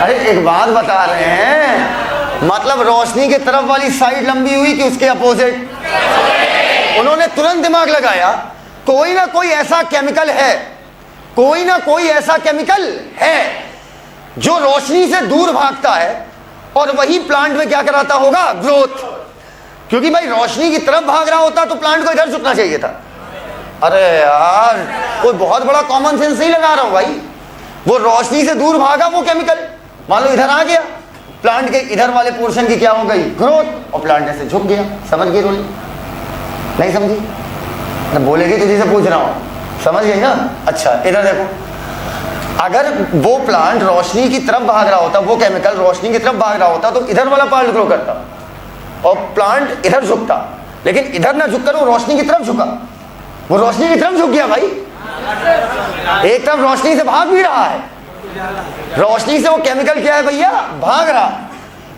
अरे एक बात बता रहे हैं, मतलब रोशनी की तरफ वाली साइड लंबी हुई कि उसके अपोजिट। उन्होंने तुरंत दिमाग लगाया, कोई ना कोई ऐसा केमिकल है, कोई ना कोई ऐसा केमिकल है जो रोशनी से दूर भागता है और वही प्लांट में क्या कराता होगा? ग्रोथ। क्योंकि भाई रोशनी की तरफ भाग रहा होता तो प्लांट को इधर झुकना चाहिए था। अरे यार, कोई बहुत बड़ा कॉमन सेंस नहीं लगा रहा हूं भाई। वो रोशनी से दूर भागा वो केमिकल, मान लो इधर आ गया, प्लांट के इधर वाले पोर्शन की क्या हो गई, ग्रोथ, और प्लांट ऐसे झुक गया। समझ गई रोली? नहीं समझी? मैं बोलेगी तुझे से पूछ रहा हूं, समझ गई ना? अच्छा इधर देखो, अगर वो प्लांट रोशनी की तरफ भाग रहा होता, वो केमिकल रोशनी की तरफ भाग रहा होता, तो इधर वाला पार्ट ग्रो करता और प्लांट इधर झुकता, लेकिन इधर ना झुककर वो रोशनी की तरफ झुका। वो रोशनी की तरफ झुक गया भाई, एक तरफ रोशनी से भाग भी रहा है, रोशनी से वो केमिकल क्या है भैया, भाग रहा।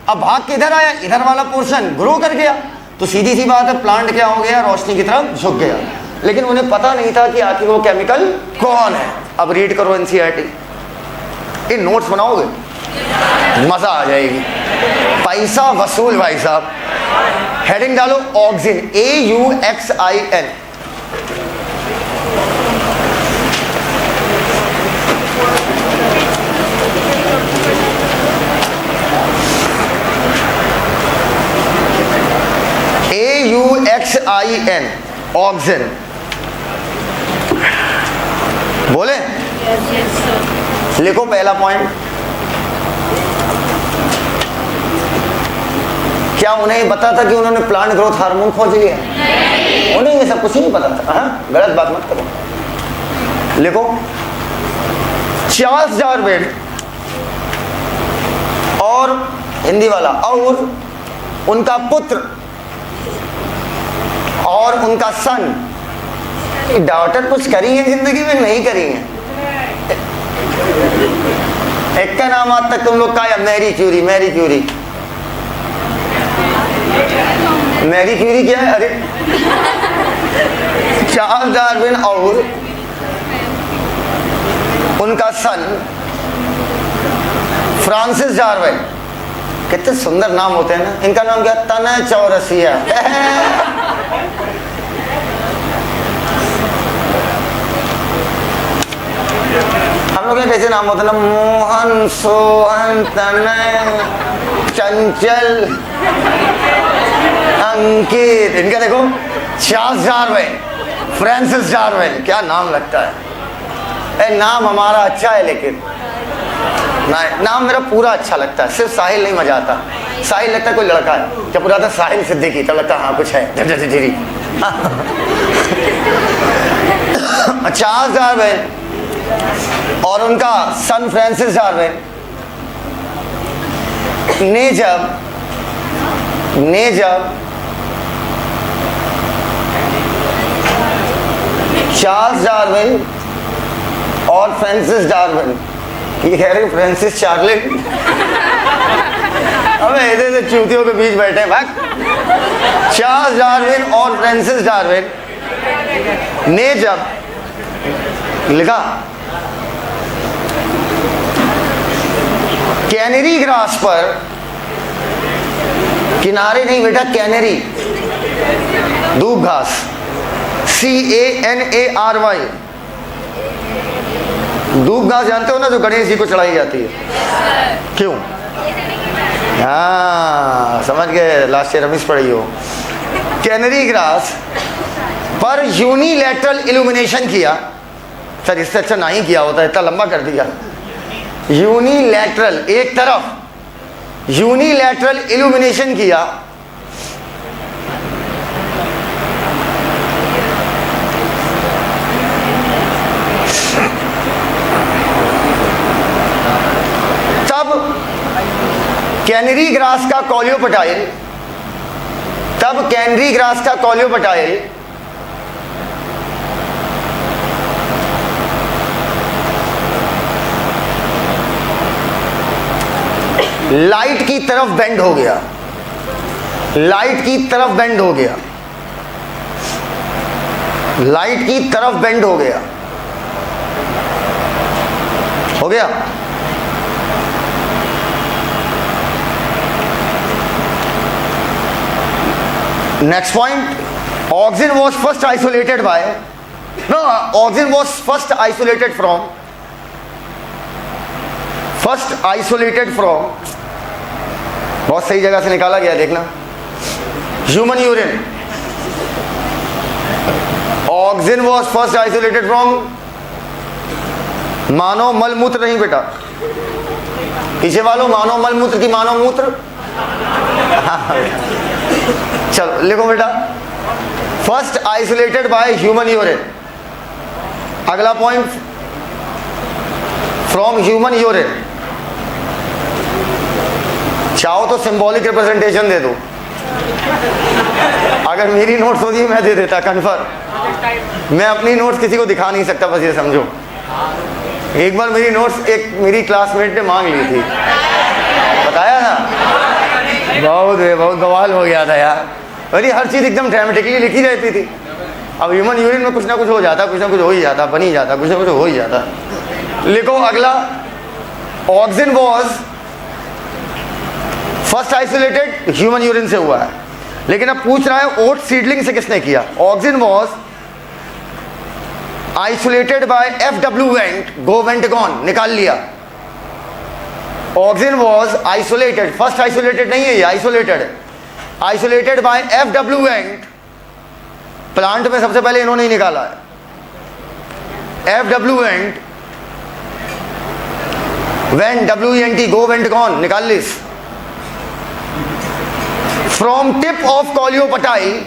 अब भाग के इधर आया, इधर वाला पोर्शन ग्रो कर गया, तो सीधी सी बात है प्लांट क्या हो गया, रोशनी की तरफ झुक गया। लेकिन उन्हें पता नहीं था कि आखिर वो केमिकल कौन है। अब रीड करो एनसीईआरटी, इन नोट्स बनाओगे, मजा आ जाएगी, पैसा वसूल भाई साहब। हेडिंग डालो ऑक्सिन, AUXIN। AUXIN, auxin. बोले? लिखो पहला पॉइंट। क्या उन्हें पता था कि उन्होंने प्लांट ग्रोथ हार्मोन खोज लिया? उन्हें ये सब कुछ नहीं पता था। हाँ, गलत बात मत करो। लिखो, चार्ल्स डार्विन और हिंदी वाला और उनका पुत्र और उनका सन, डॉटर कुछ करी है जिंदगी में, नहीं करी है। एक का नाम आज तक तुम लोग का है, Marie Curie. Marie Curie, Marie Curie क्या है? अरे चार्ल्स डार्विन और उनका सन फ्रांसिस डार्विन। कितने सुंदर नाम होते हैं ना। इनका नाम क्या? तने चौरसिया। हम लोग कैसे नाम होते हैं ना, मोहन, सोहन, तनय, चंचल, अंकित। इनका देखो, चार्ल्स डार्विन, फ्रांसिस डार्विन, क्या नाम लगता है। नाम हमारा अच्छा है, लेकिन नाम मेरा पूरा अच्छा लगता है, सिर्फ साहिल नहीं मजा आता। साहिल लगता है कोई लड़का है, जब पूरा था साहिल सिद्दीकी तब लगता हाँ कुछ है। चार्ल्स डार्विन और उनका सन फ्रांसिस डार्विन ने जब चार्ल्स डार्विन और फ्रांसिस डार्विन, ये कह रहे फ्रांसिस चार्लिन, हमें ऐसे चूतियों के बीच बैठे हैं भाग। चार्ल्स डार्विन और फ्रांसिस डार्विन ने जब लिखा कैनरी ग्रास पर, किनारे नहीं बेटा, कैनरी, दूब घास, CANARY, दूब घास जानते हो ना, जो गणेश जी को चढ़ाई जाती है। क्यों? हाँ समझ गए, लास्ट ईयर रमीश पढ़ी हो। कैनरी ग्रास पर यूनिलैटरल इल्यूमिनेशन किया। सर इससे अच्छा नहीं किया होता, इतना लंबा कर दिया। यूनिलैटरल, एक तरफ यूनिलैटरल इल्यूमिनेशन किया, तब कैनरी ग्रास का कॉलियोपटाइल, तब कैनरी ग्रास का कॉलियोपटाइल लाइट की तरफ बेंड हो गया, लाइट की तरफ बेंड हो गया, लाइट की तरफ बेंड हो गया, हो गया। Next point, oxygen was first isolated by, no, oxygen was first isolated from, first isolated from, बहुत सही जगह से निकाला गया, देखना, human urine. Auxin was first isolated from मानव मलमूत्र, नहीं बेटा, पीछे वालों, मानव मलमूत्र की मानव मूत्र। चलो लिखो बेटा, first isolated by human urine. अगला पॉइंट, फ्रॉम ह्यूमन यूरिन। चाहो तो सिंबॉलिक रिप्रेजेंटेशन दे दो, अगर मेरी नोट्स होती मैं दे देता कन्फर्म। मैं अपनी नोट्स किसी को दिखा नहीं सकता, बस ये समझो। एक बार मेरी नोट्स एक मेरी क्लासमेट ने मांग ली थी, बताया ना, बहुत बवाल हो गया था यार। अरे हर चीज़ एकदम ड्रामेटिकली लिखी रहती थी। अब ह्यूमन यूरिन में कुछ ना कुछ हो जाता, कुछ ना कुछ हो ही जाता, बन ही जाता, कुछ ना कुछ हो ही जाता। लिखो अगला, auxin was first isolated human urine से हुआ है, लेकिन अब पूछ रहा है ओट सीडलिंग से किसने किया। Auxin was isolated by FW Went, go went gone, निकाल लिया। Auxin was isolated, first isolated नहीं है ये, आइसोलेटेड है। Isolated by FW Went, plant में सबसे पहले इन्होंने ही निकाला है। FW Went, Went WENT, go went gone, निकाल लिस। From tip of coleoptile,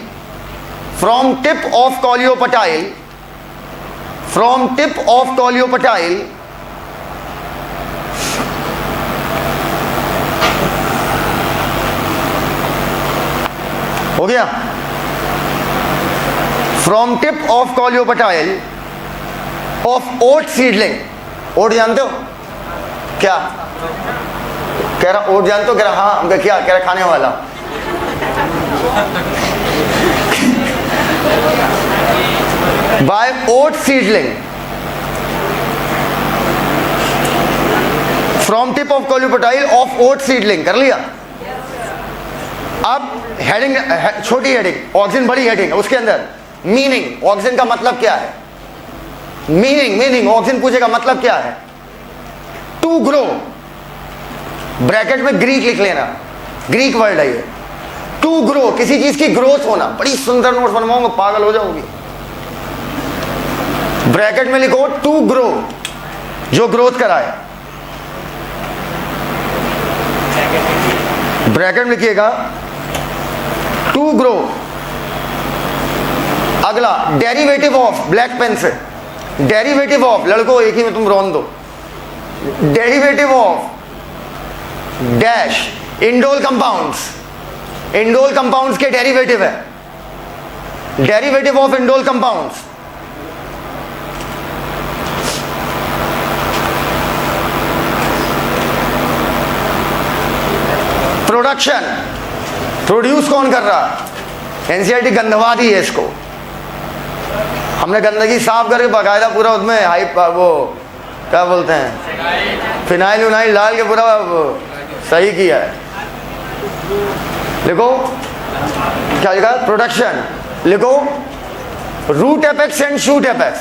from tip of coleoptile, from tip of coleoptile हो गया। From tip of coleoptile of oat seedling. Oat जानते हो क्या? कह रहा ओट जानते हो? कह रहा हाँ। क्या कह रहा? खाने वाला। By oat seedling from tip of coleoptile of oat seedling, कर लिया। अब हेडिंग, छोटी हेडिंग, ऑक्सिन बड़ी हेडिंग, उसके अंदर मीनिंग, ऑक्सिन का मतलब क्या है। मीनिंग ऑक्सिन पूछेगा मतलब क्या है। टू ग्रो, ब्रैकेट में ग्रीक लिख लेना, ग्रीक वर्ड है ये। टू ग्रो, किसी चीज की ग्रोथ होना। बड़ी सुंदर नोट्स बनवाऊंगा, पागल हो जाओगी। ब्रैकेट में लिखो टू ग्रो, जो ग्रोथ कराए। ब्रैकेट में लिखिएगा टू ग्रो। अगला डेरिवेटिव ऑफ, ब्लैक पेन से, डेरिवेटिव ऑफ, लड़कों एक ही में तुम रोन दो। Derivative of dash indole compounds, indole compounds के डेरिवेटिव है। Derivative of indole compounds, production, produce कौन कर रहा? एनसीईआरटी गंधवा दी है इसको। हमने गंदगी साफ करके बाकायदा पूरा उसमें हाइप, वो क्या बोलते हैं, फिनाइल विनाइल डाल के पूरा सही किया है। लिखो क्या लिखा? प्रोडक्शन। लिखो root apex and shoot apex.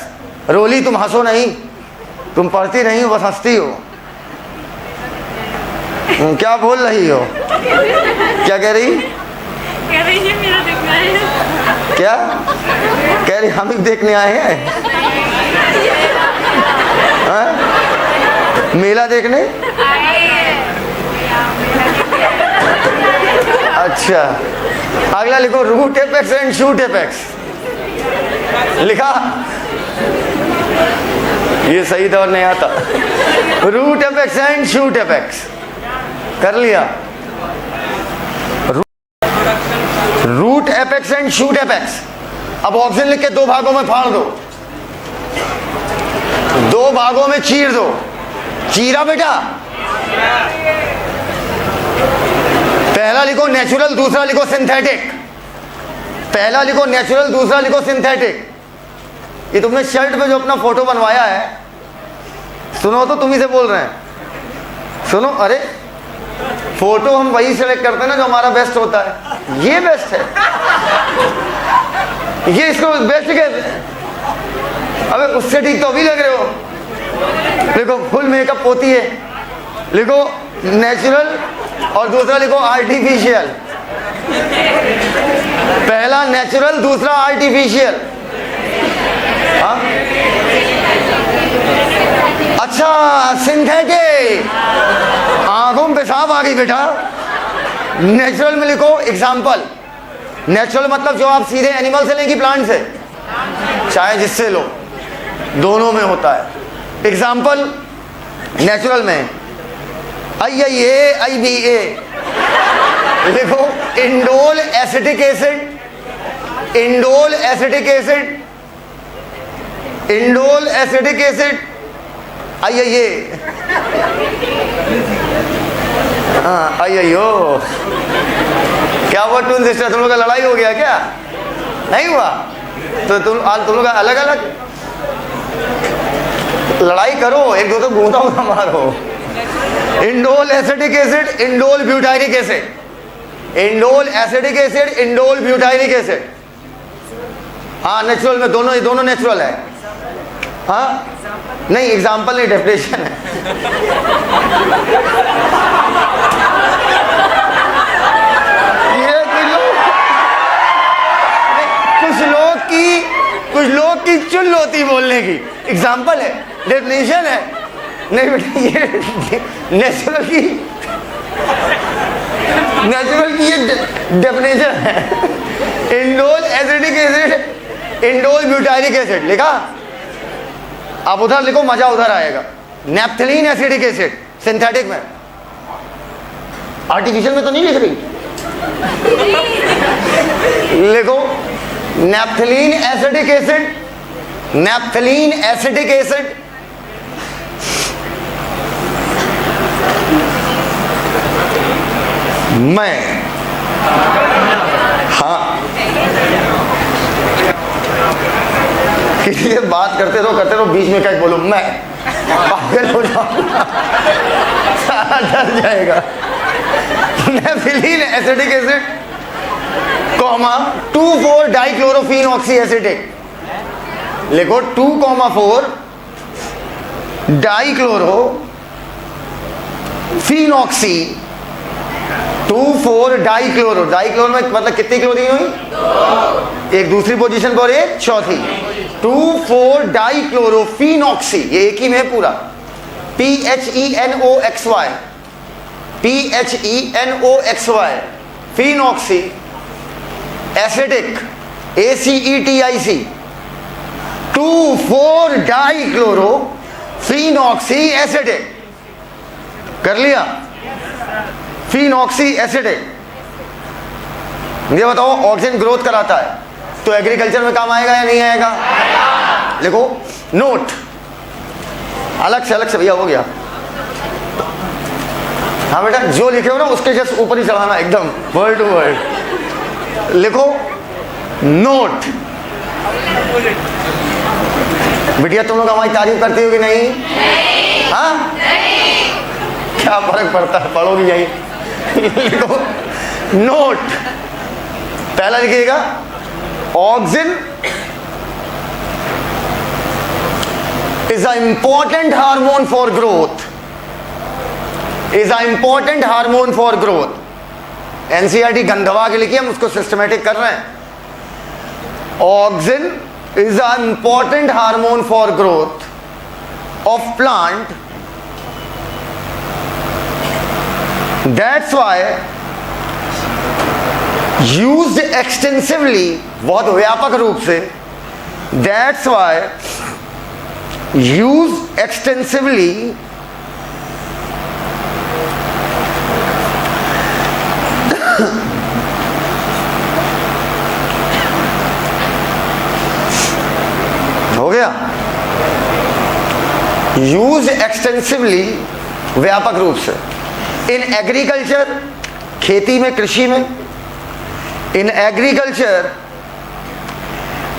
Roli तुम हंसो नहीं, तुम पढ़ती नहीं हो, बस हंसती हो। क्या बोल रही हो? क्या कह रही? कह रही है मेरा देखना है। क्या कह रही? हम भी देखने आए हैं। मेला देखने? अच्छा, अगला लिखो root apex and shoot apex. लिखा? ये सही दौर नहीं आता। Root apex and shoot apex कर लिया। Root apex and shoot apex. अब ऑक्सिन लिख के दो भागों में फाड़ दो, दो भागों में चीर दो। चीरा बेटा? पहला लिखो नेचुरल, दूसरा लिखो सिंथेटिक। पहला लिखो नेचुरल, दूसरा लिखो सिंथेटिक। ये तुमने शर्ट पे जो अपना फोटो बनवाया है, सुनो तो तुम ही से बोल रहे हैं। सुनो, अरे फोटो हम वही सेलेक्ट करते हैं ना जो हमारा बेस्ट होता है। ये बेस्ट है, ये इसको बेस्ट कहते हैं। अबे उससे ठीक तो अभी लग रहे हो। लिखो फुल मेकअप होती है, लिखो नेचुरल और दूसरा लिखो आर्टिफिशियल। पहला नेचुरल, दूसरा आर्टिफिशियल। अच्छा, सिंथेटिक, आंखों में पेशाब आ गई बेटा। नेचुरल में लिखो एग्जाम्पल। नेचुरल मतलब जो आप सीधे एनिमल से लेंगे प्लांट से, चाहे जिससे लो, दोनों में होता है। एग्जाम्पल नेचुरल में IIA लिखो, indole acetic acid, indole acetic acid, indole acetic acid, IIA। हाँ IIO। क्या हुआ ट्विन सिस्टर, तुम लोग का लड़ाई हो गया क्या? नहीं हुआ? तो तुम लोग अलग अलग लड़ाई करो, एक दो तो गूंदा होगा मारो। Indole acetic acid, indole butyric acid, indole acetic acid, indole butyric acid. हाँ नेचुरल में दोनों नेचुरल है। हाँ नहीं, एग्जाम्पल नहीं, डेफिनेशन है। ये कुछ लोग की चुल होती बोलने की, एग्जाम्पल है, डेफिनेशन है। नहीं बेटा, ये नेचुरल की ये डेफिनेशन है। Indole acetic acid, indole butyric acid लिखा, आप उधर लिखो, मजा उधर आएगा। नैप्थलीन एसिटिक एसिड सिंथेटिक में, आर्टिफिशियल में तो नहीं लिख रही, लिखो naphthalene acetic acid, naphthalene acetic acid, मैं हाँ किसी से बात करते रहो, बीच में क्या बोलो, मैं पागल हो जाऊंगा, सारा डर जाएगा। Naphthalene acetic acid, comma 2,4 dichlorophenoxy acetic, लिखो 2,4 डाइक्लोरो फिनॉक्सी, 2,4 डाइक्लोरो, डाइक्लोरो में मतलब कितनी क्लोरीन हुई? एक दूसरी पोजीशन पर, एक चौथी। 2,4 डाइक्लोरो फिनॉक्सी, ये एक ही में पूरा, PHENOXY, PHENOXY, phenoxy acetic, ACETIC, 2,4 dichloro phenoxy acetic. कर लिया? Phenoxy acetic. ये बताओ, ऑक्सीजन ग्रोथ कराता है, तो एग्रीकल्चर में काम आएगा या नहीं आएगा? लिखो नोट, अलग से भैया, हो गया। हाँ बेटा, जो लिखे हो ना उसके जस्ट ऊपर ही चढ़ाना, एकदम वर्ड टू वर्ड लिखो नोट। बिटिया तुम लोग हमारी तारीफ करती हो कि नहीं? हाँ, क्या फर्क पड़ता है, पढ़ोगी यही। लिखो नोट, पहला लिखिएगा auxin is a important hormone for growth, is a important hormone for growth. NCERT गंधवा के लिखिए, हम उसको सिस्टमेटिक कर रहे हैं। Auxin is a important hormone for growth of plant, that's why used extensively, बहुत व्यापक रूप से, that's why used extensively हो गया, used extensively व्यापक रूप से, इन एग्रीकल्चर, खेती में, कृषि में, in agriculture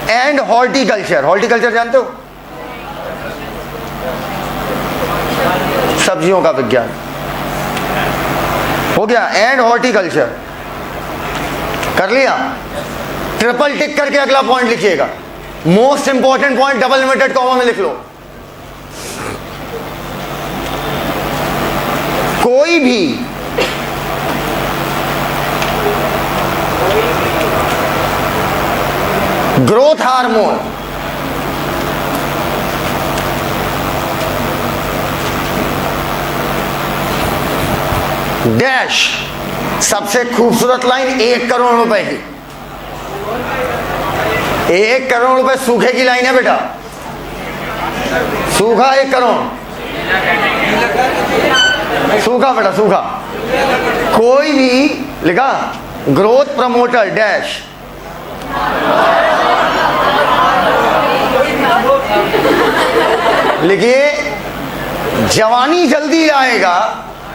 and horticulture, horticulture जानते हो, सब्जियों का विज्ञान हो गया, एंड हॉर्टिकल्चर कर लिया। ट्रिपल टिक करके अगला पॉइंट लिखिएगा, most important point double limited comma में लिख लो। कोई भी ग्रोथ हार्मोन डैश सबसे खूबसूरत लाइन 1 करोड़ रुपए की। 1 करोड़ रुपए सूखे की लाइन है बेटा, सूखा 1 करोड़, सूखा बेटा सूखा। कोई भी लिखा ग्रोथ प्रमोटर डैश, लिखिए जवानी जल्दी लाएगा।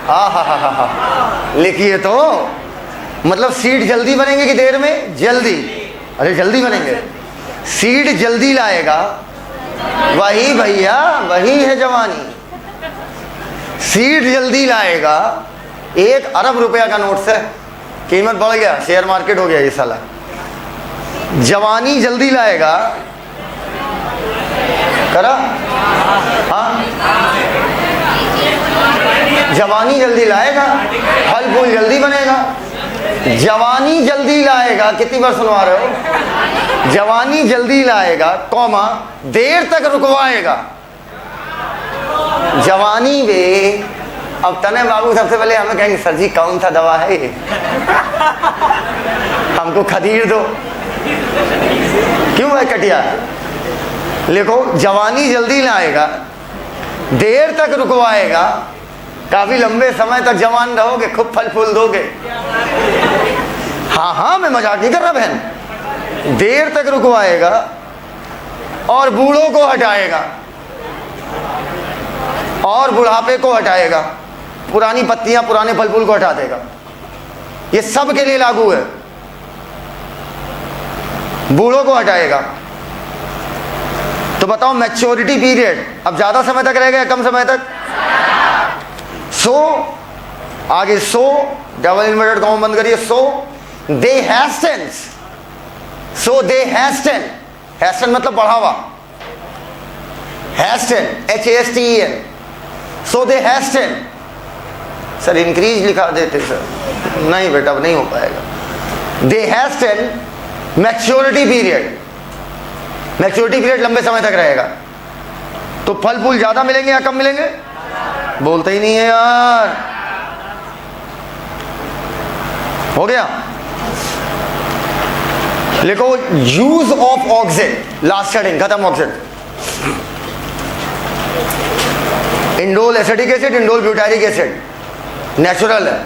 हा, लिखिए तो मतलब सीट जल्दी बनेंगे कि देर में? जल्दी। अरे जल्दी बनेंगे। सीट जल्दी लाएगा, वही भैया वही है जवानी। सीट जल्दी लाएगा, 1 अरब रुपया का नोट से कीमत बढ़ गया, शेयर मार्केट हो गया ये साला। जवानी जल्दी लाएगा, करा हाँ, जवानी जल्दी लाएगा, फल फूल जल्दी बनेगा। जवानी जल्दी लाएगा, कितनी बार सुनवा रहे हो? जवानी जल्दी लाएगा कौमा देर तक रुकवाएगा। जवानी में अब तने बाबू सबसे पहले हमें कहेंगे सर जी कौन सा दवा है ये, हमको खदीर दो। क्यों है कटिया? लिखो जवानी जल्दी लाएगा, देर तक रुकवाएगा, काफी लंबे समय तक जवान रहोगे, खूब फल फूल दोगे। हाँ मैं मजाक नहीं कर रहा बहन। देर तक रुकवाएगा और बूढ़ों को हटाएगा और बुढ़ापे को हटाएगा, पुरानी पत्तियां पुराने फल फूल को हटा देगा। ये सब के लिए लागू है। बूढ़ों को हटाएगा। तो बताओ मैच्योरिटी पीरियड अब ज्यादा समय तक रहेगा या कम समय तक? सो आगे सो डबल इन्वर्टेड कॉमा बंद करिए। सो दे हैस्टेंस, सो दे हैस्टेन, हैस्टेन मतलब बढ़ावा, हैस्टेन HASTEN। सो दे हैस्टेन। सर इंक्रीज लिखा देते सर, नहीं बेटा अब नहीं हो पाएगा। दे हैस्टेन मैच्योरिटी पीरियड, मैच्योरिटी पीरियड लंबे समय तक रहेगा। तो फल फूल ज्यादा मिलेंगे या कम मिलेंगे? बोलते ही नहीं है यार। हो गया? लिखो use of auxin, last heading खत्म। Auxin, indole acetic acid, indole butyric acid natural है।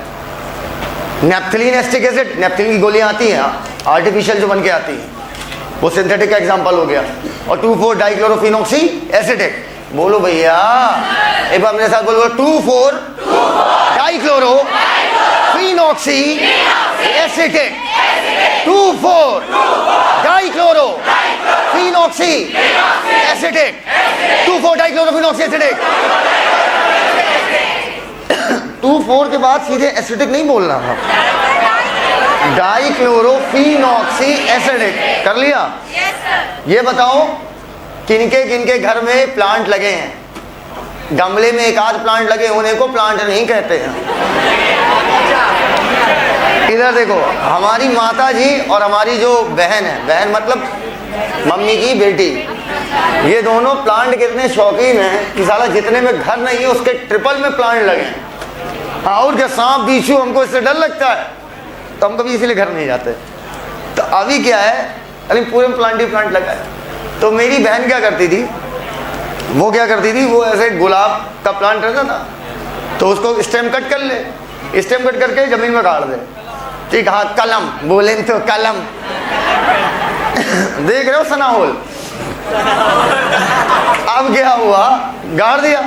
नेप्थलीन एस्टिक एसिड, नेप्थलीन की गोलियां आती हैं आर्टिफिशियल जो बन के आती हैं, वो सिंथेटिक का एग्जांपल हो गया। और 2,4 डाइक्लोरोफिनॉक्सी एसिटिक। बोलो भैया एक बार मेरे साथ बोलो, 2,4 dichloro phenoxy acetic. 2,4 dichloro phenoxy acetic. 2,4 dichloro phenoxy acetic. 2,4 के बाद सीधे एसिटिक नहीं बोलना था, डाइक्लोरोफिनॉक्सी एसिडिक। कर लिया? ये बताओ किनके किनके घर में प्लांट लगे हैं? गमले में एक आध प्लांट लगे होने को प्लांट नहीं कहते हैं। इधर देखो, हमारी माता जी और हमारी जो बहन है, बहन मतलब मम्मी की बेटी, ये दोनों प्लांट कितने शौकीन हैं कि साला जितने में घर नहीं है उसके ट्रिपल में प्लांट लगे हैं। हाँ, और क्या सांप बिच्छू हमको इससे डर लगता है तो हम कभी इसीलिए घर नहीं जाते। तो अभी क्या है, अरे पूरे प्लांट ही प्लांट लगा है। तो मेरी बहन क्या करती थी, वो क्या करती थी, वो ऐसे गुलाब का प्लांट रहता था तो उसको स्टेम कट कर ले, स्टेम कट करके जमीन में गाड़ दे। ठीक, हाँ कलम बोले तो कलम देख रहे हो सना होल। अब क्या हुआ, गाड़ दिया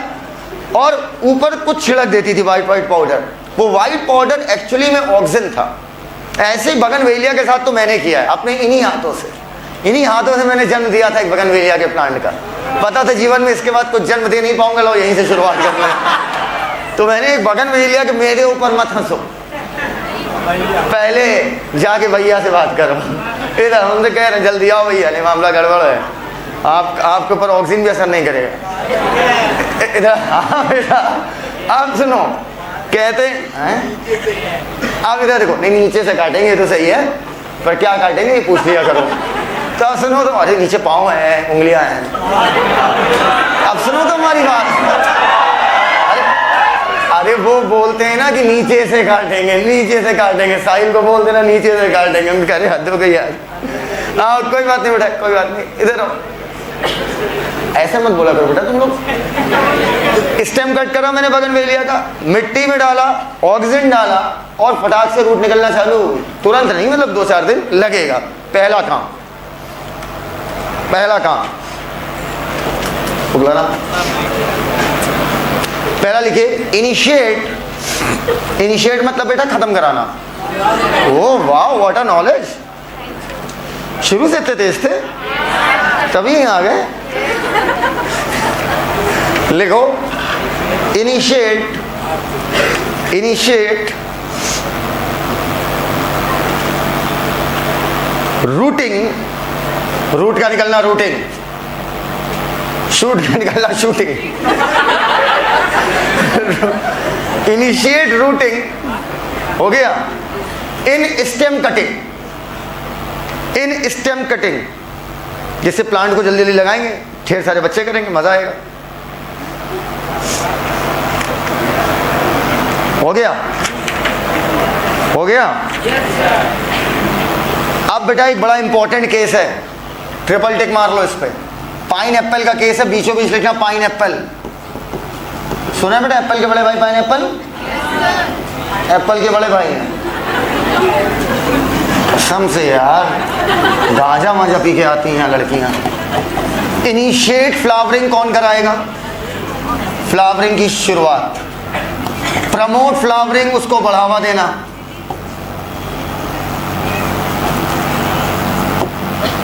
और ऊपर कुछ छिड़क देती थी वाइट पाउडर। वो वाइट पाउडर एक्चुअली में ऑक्सीजन था। ऐसे ही बगनवेलिया के साथ तो मैंने किया है अपने इन्हीं हाथों से, इन्हीं हाथों से मैंने जन्म दिया था एक बगनवेलिया के प्लांट का। पता था जीवन में इसके बाद कुछ जन्म दे नहीं पाऊंगा, लो यहीं से शुरुआत कर लें। तो मैंने एक बगनवेलिया के, मेरे ऊपर मत हंसो, पहले जाके भैया से बात करो। इधर हमसे कह रहे जल्दी आओ भैया, नहीं मामला गड़बड़ है, आपके ऊपर ऑक्सीजन भी असर नहीं करेगा। इधर हाँ बेटा, आप सुनो, कहते हैं आप इधर देखो, नहीं नीचे से काटेंगे तो सही है, पर क्या काटेंगे ये पूछ लिया करो। तो सुनो तो, अरे नीचे पाँव है, उंगलियां हैं। अब सुनो तो हमारी बात, अरे अरे वो बोलते हैं ना कि नीचे से काटेंगे, नीचे से काटेंगे। साहिल को बोल देना नीचे से काटेंगे, हम कह रहे हद हो गई यार। हाँ कोई बात नहीं बेटा, कोई बात नहीं, इधर आओ। ऐसे मत बोला करो बेटा तुम लोग। स्टेम कट करा मैंने बोगनवेलिया का, मिट्टी में डाला, ऑक्सीजन डाला और फटाक से रूट निकलना चालू। तुरंत नहीं, मतलब 2-4 दिन लगेगा। पहला काम ना, पहला लिखिए इनिशिएट। इनिशिएट मतलब बेटा खत्म कराना। ओ वाह, व्हाट अ नॉलेज। शुरू से इतने तेज थे, तभी यहाँ आ गए। लिखो इनिशिएट रूटिंग, रूट का निकलना रूटिंग, शूट का निकलना शूटिंग। इनिशिएट रूटिंग हो गया। इन स्टेम कटिंग, जिससे प्लांट को जल्दी जल्दी लगाएंगे, ढेर सारे बच्चे करेंगे, मजा आएगा। हो गया। अब बेटा एक बड़ा इंपॉर्टेंट केस है, ट्रिपल टिक मार लो इस पे। पाइन एप्पल का केस है, बीचों बीच लिखना पाइन एप्पल। सुना है बेटा एप्पल के बड़े भाई पाइन एप्पल? एप्पल के बड़े भाई हैं। कसम से यार, गांजा माजा पी के आती हैं लड़कियां। इनिशिएट फ्लावरिंग कौन कराएगा? फ्लावरिंग की शुरुआत। प्रमोट फ्लावरिंग, उसको बढ़ावा देना।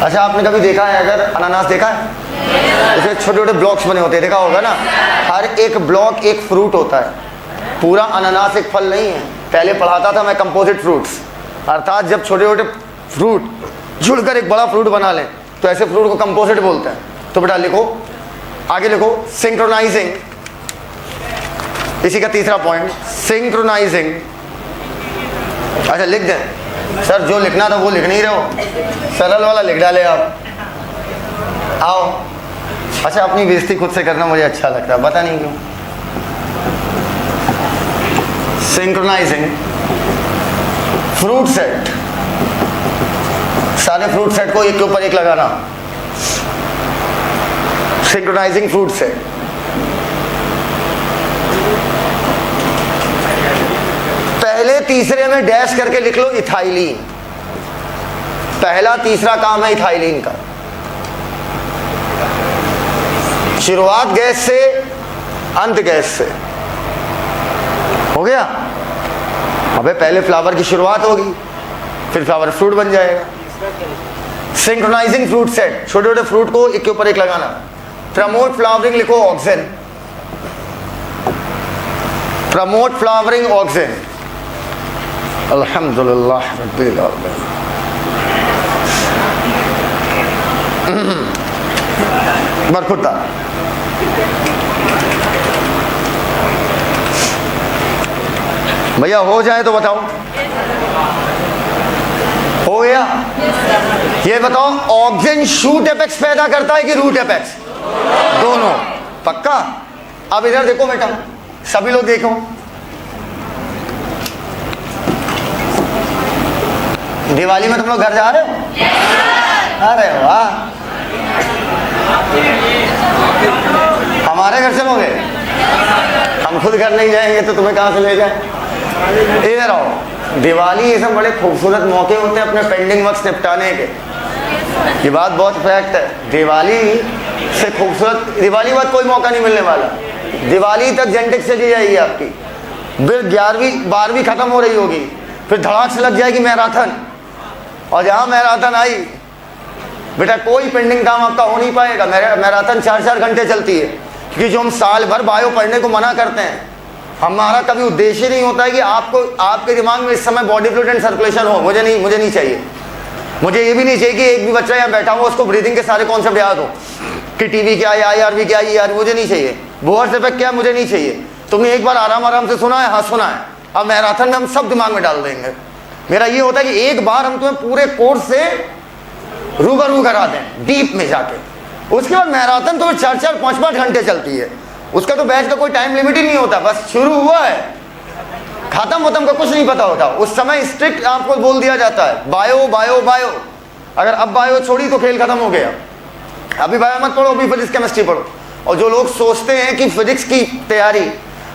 अच्छा आपने कभी देखा है, अगर अनानास देखा है, इसमें छोटे छोटे ब्लॉक्स बने होते हैं, देखा होगा ना। हर एक ब्लॉक एक फ्रूट होता है, पूरा अनानास एक फल नहीं है। पहले पढ़ाता था मैं कंपोजिट फ्रूट्स, अर्थात जब छोटे छोटे फ्रूट जुड़कर एक बड़ा फ्रूट बना लें तो ऐसे फ्रूट को कंपोजिट बोलते हैं। तो बेटा लिखो, आगे लिखो सिंक्रोनाइजिंग, इसी का तीसरा पॉइंट सिंक्रोनाइजिंग। अच्छा लिख दें सर, जो लिखना था वो लिख नहीं रहे हो, सरल वाला लिख डाले आप। आओ। अच्छा अपनी बेइज्जती खुद से करना मुझे अच्छा लगता है, पता नहीं क्यों। सिंक्रोनाइजिंग फ्रूट सेट, सारे फ्रूट सेट को एक के ऊपर एक लगाना। Synchronising fruit set. पहले तीसरे में डैश करके लिख लो इथाइलिन। पहला तीसरा काम है इथाइलिन का। शुरुआत गैस से, अंत गैस से। हो गया। अबे पहले फ्लावर की शुरुआत होगी, फिर फ्लावर फ्रूट बन जाएगा। सिंक्रोनाइजिंग फ्रूट सेट, छोटे छोटे फ्रूट को एक के ऊपर एक लगाना। प्रमोट फ्लावरिंग लिखो ऑक्सीजन। Promote flowering oxygen. अल्हम्दुलिल्लाह रब्बिल आलमीन। बरखुदा भैया हो जाए तो बताओ। हो गया। ये बताओ ऑक्सीजन शूट एपेक्स पैदा करता है कि रूट एपेक्स? दोनों। पक्का? अब इधर देखो बेटा, सभी लोग देखो। दिवाली में तुम लोग घर जा रहे हो? अरे वाह, हमारे घर चलोगे? हम खुद घर नहीं जाएंगे तो तुम्हें कहां से ले जाए? इधर आओ। दिवाली ये सब बड़े खूबसूरत मौके होते हैं अपने पेंडिंग वर्क निपटाने के। ये बात बहुत फैक्ट है। दिवाली से खूबसूरत दिवाली बाद कोई मौका नहीं मिलने वाला। दिवाली तक जेनेटिक्स चली जाएगी आपकी, फिर 11वीं 12वीं खत्म हो रही होगी, फिर धड़ाक से लग जाएगी मैराथन। और जहाँ मैराथन आई बेटा कोई पेंडिंग काम आपका हो नहीं पाएगा। मैराथन 4-4 घंटे चलती है, क्योंकि जो हम साल भर बायो पढ़ने को मना करते हैं, हमारा कभी उद्देश्य नहीं होता है कि आपको आपके दिमाग में इस समय बॉडी फ्लूइड एंड सर्कुलेशन हो। मुझे नहीं चाहिए। मुझे ये भी नहीं चाहिए कि एक भी बच्चा यहाँ बैठा हो उसको ब्रीदिंग के सारे कॉन्सेप्ट याद हो कि टीवी क्या है, IRV क्या है, ER। मुझे नहीं चाहिए। बोअर्स इफेक्ट क्या है, मुझे नहीं चाहिए। तुमने एक बार आराम से सुना है? हाँ सुना है। अब मैराथन में हम सब दिमाग में डाल देंगे। मेरा ये होता है कि एक बार हम तुम्हें पूरे कोर्स से रूबरू करा दें डीप में जाके, उसके बाद मैराथन तो 4-4, 5-5 घंटे चलती है। उसका तो बैच का कोई टाइम लिमिट ही नहीं होता, बस शुरू हुआ है खत्म वतम का कुछ नहीं पता होता। उस समय स्ट्रिक्ट आपको बोल दिया जाता है बायो बायो बायो, अगर अब बायो छोड़ी तो खेल खत्म हो गया, अभी बायो मत पढ़ो, अभी फिजिक्स केमिस्ट्री पढ़ो। और जो लोग सोचते हैं कि फिजिक्स की तैयारी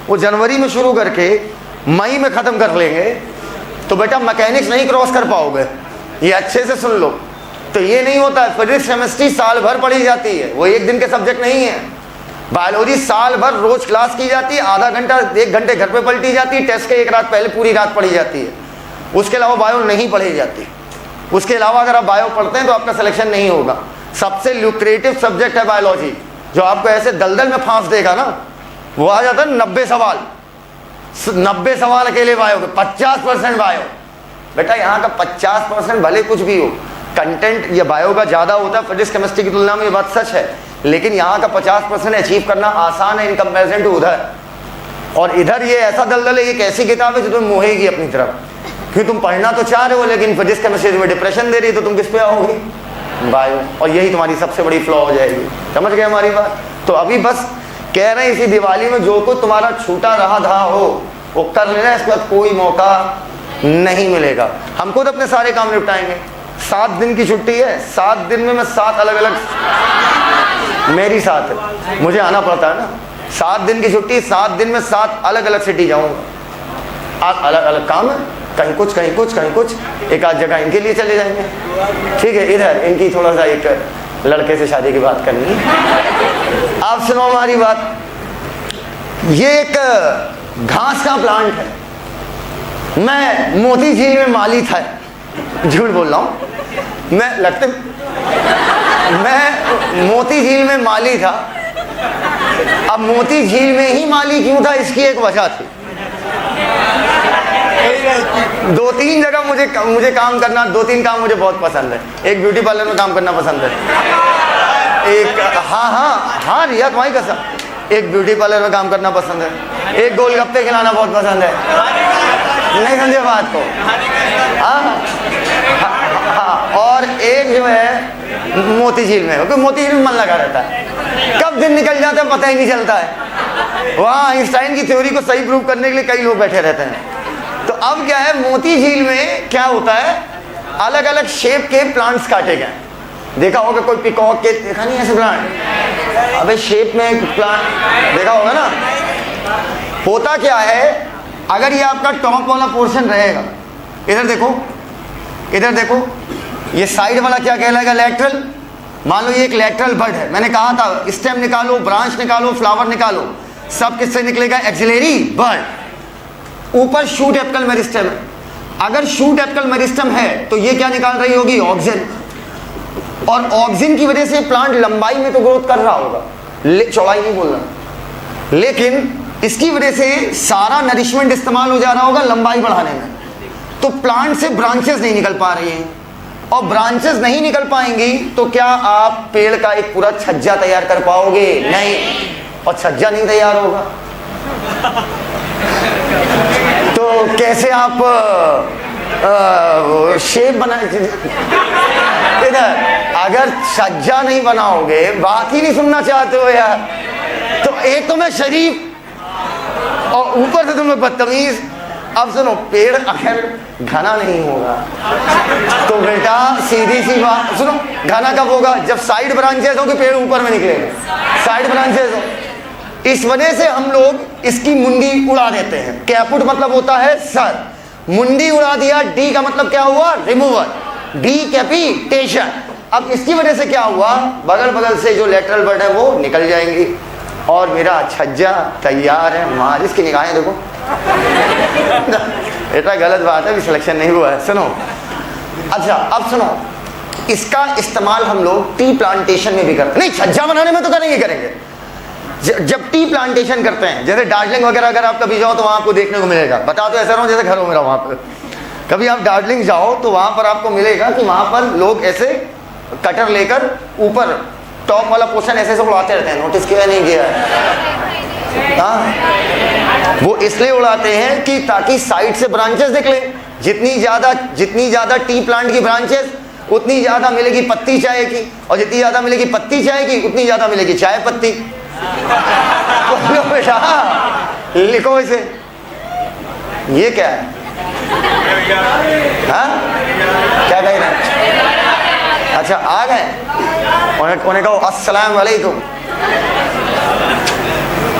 वो जनवरी में शुरू करके मई में ख़त्म कर लेंगे, तो बेटा मैकेनिक्स नहीं क्रॉस कर पाओगे। ये अच्छे से सुन लो, तो ये नहीं होता है। फिजिक्स केमिस्ट्री साल भर पढ़ी जाती है, वो एक दिन के सब्जेक्ट नहीं है। बायोलॉजी साल भर रोज क्लास की जाती है, आधा घंटा 1 घंटे घर पे पलटी जाती है, टेस्ट के 1 रात पहले पूरी रात पढ़ी जाती है। उसके अलावा बायो नहीं पढ़ी जाती। उसके अलावा अगर आप बायो पढ़ते हैं तो आपका सिलेक्शन नहीं होगा। सबसे ल्यूक्रेटिव सब्जेक्ट है बायोलॉजी, जो आपको ऐसे दलदल में फांस देगा ना, वो आ जाता है 90 सवाल। 90 सवाल अकेले बायो के, 50% बायो। बेटा यहाँ का 50% भले कुछ भी हो, कंटेंट ये बायो का ज़्यादा होता है फिजिक्स केमिस्ट्री की तुलना में, ये बात सच है, लेकिन यहाँ का 50% अचीव करना आसान है इन कंपेरिजन टू उधर। और इधर ये ऐसा दलदल है, एक ऐसी किताब है जो तुम्हें मोहेगी अपनी तरफ, क्योंकि तुम पढ़ना तो चाह रहे हो, लेकिन फिजिक्स केमिस्ट्री तुम्हें डिप्रेशन दे रही है, तो तुम किस पे आओगे? बायो। और यही तुम्हारी सबसे बड़ी फ्लॉ हो जाएगी। समझ गए हमारी बात? तो अभी बस कह रहे हैं इसी दिवाली में जो कुछ तुम्हारा छूटा रहा था हो वो कर लेना, इसके बाद कोई मौका नहीं मिलेगा। हम खुद अपने सारे काम निपटाएंगे। 7 दिन की छुट्टी है, 7 दिन में मैं 7 अलग अलग, मेरी साथ है, मुझे आना पड़ता है ना। 7 दिन की छुट्टी, 7 दिन में 7 अलग अलग सिटी जाऊंगा। अलग अलग काम है, कहीं कुछ कहीं कुछ कहीं कुछ, एक आध जगह इनके लिए चले जाएंगे। ठीक है, इधर इनकी थोड़ा सा एक लड़के से शादी की बात करनी है। आप सुनो हमारी बात। ये एक घास का प्लांट है। मैं मोती झील में माली था, झूठ बोल रहा हूँ, मैं मोती झील में माली था। अब मोती झील में ही माली क्यों था, इसकी एक वजह थी। 2-3 जगह मुझे काम करना, 2-3 काम मुझे बहुत पसंद है। एक ब्यूटी पार्लर में काम करना पसंद है, एक हाँ रिया तुम्हारी कसम, एक ब्यूटी पार्लर में काम करना पसंद है, एक गोलगप्पे खिलाना बहुत पसंद है, नहीं समझे बात को? हाँ, और एक जो है मोती झील में, क्योंकि मोती झील में मन लगा रहता है, कब दिन निकल जाता है पता ही नहीं चलता है। वहाँ आइंस्टाइन की थ्योरी को सही प्रूव करने के लिए कई लोग बैठे रहते हैं। तो अब क्या है, मोती झील में क्या होता है, अलग अलग शेप के प्लांट्स काटे गए। देखा होगा कोई पिकॉक के, देखा नहीं ऐसे प्लांट, अबे शेप में प्लांट देखा होगा ना। होता क्या है, अगर ये आपका टॉप वाला पोर्शन रहेगा, इधर देखो, इधर देखो, ये साइड वाला क्या कहलाएगा, लेटरल। मान लो ये एक लेटरल बड है, मैंने कहा था स्टेम निकालो, ब्रांच निकालो, फ्लावर निकालो, सब किससे निकलेगा, एक्सिलरी बड। ऊपर शूट एपिकल मेरिस्टेम है, अगर शूट एपिकल मेरिस्टेम है तो ये क्या निकाल रही होगी, ऑक्सिन। और ऑक्सिन की वजह से प्लांट लंबाई में तो ग्रोथ कर रहा होगा, चौड़ाई नहीं बोल रहा, लेकिन इसकी वजह से सारा नरिशमेंट इस्तेमाल हो जा रहा होगा लंबाई बढ़ाने में। तो प्लांट से ब्रांचेस नहीं निकल पा रही हैं, और ब्रांचेस नहीं निकल पाएंगी तो क्या आप पेड़ का एक पूरा छज्जा तैयार कर पाओगे? नहीं। और छज्जा नहीं तैयार होगा तो कैसे आप शेप बना, इधर अगर छज्जा नहीं बनाओगे, बात ही नहीं सुनना चाहते हो यार, तो एक तो मैं शरीफ और ऊपर से तुम्हें बदतमीज। अब सुनो, पेड़ अगर घना नहीं होगा तो बेटा सीधी सी बात सुनो, घना कब होगा, जब साइड ब्रांचेस हो कि पेड़ ऊपर में निकलेगा, साइड ब्रांचेस हो। इस वजह से हम लोग इसकी मुंडी उड़ा देते हैं। कैपुट मतलब होता है सर, मुंडी उड़ा दिया, डी का मतलब क्या हुआ, रिमूवल, डीकैपिटेशन। अब इसकी वजह से क्या हुआ, बगल बगल से जो लेटरल बर्ड है वो निकल जाएंगी और मेरा छज्जा तैयार है। मार इसकी निगाहें देखो बेटा, गलत बात है, अभी सिलेक्शन नहीं हुआ है। सुनो, अच्छा अब सुनो, इसका इस्तेमाल हम लोग टी प्लांटेशन में भी करते हैं। नहीं, छज्जा बनाने में तो करेंगे। जब टी प्लांटेशन करते हैं, जैसे दार्जिलिंग वगैरह अगर आप कभी जाओ तो वहाँ आपको देखने को मिलेगा, बता तो ऐसा रहा हूँ जैसे घर हो मेरा, वहाँ पर कभी आप दार्जिलिंग जाओ तो वहाँ पर आपको मिलेगा कि वहाँ पर लोग ऐसे कटर लेकर ऊपर टॉप वाला पोर्शन ऐसे उड़ाते रहते हैं। नोटिस किया नहीं किया है? हाँ, वो इसलिए उड़ाते हैं कि ताकि साइड से ब्रांचेस निकले। जितनी ज़्यादा टी प्लांट की ब्रांचेस उतनी ज़्यादा मिलेगी पत्ती चाय की, और जितनी ज़्यादा मिलेगी पत्ती चाय की उतनी ज़्यादा मिलेगी चाय पत्ती। लिखो इसे, ये क्या है? हाँ, क्या कह रहे हैं? अच्छा, आ गए। उन्हें कहो अस्सलाम वालेकुम,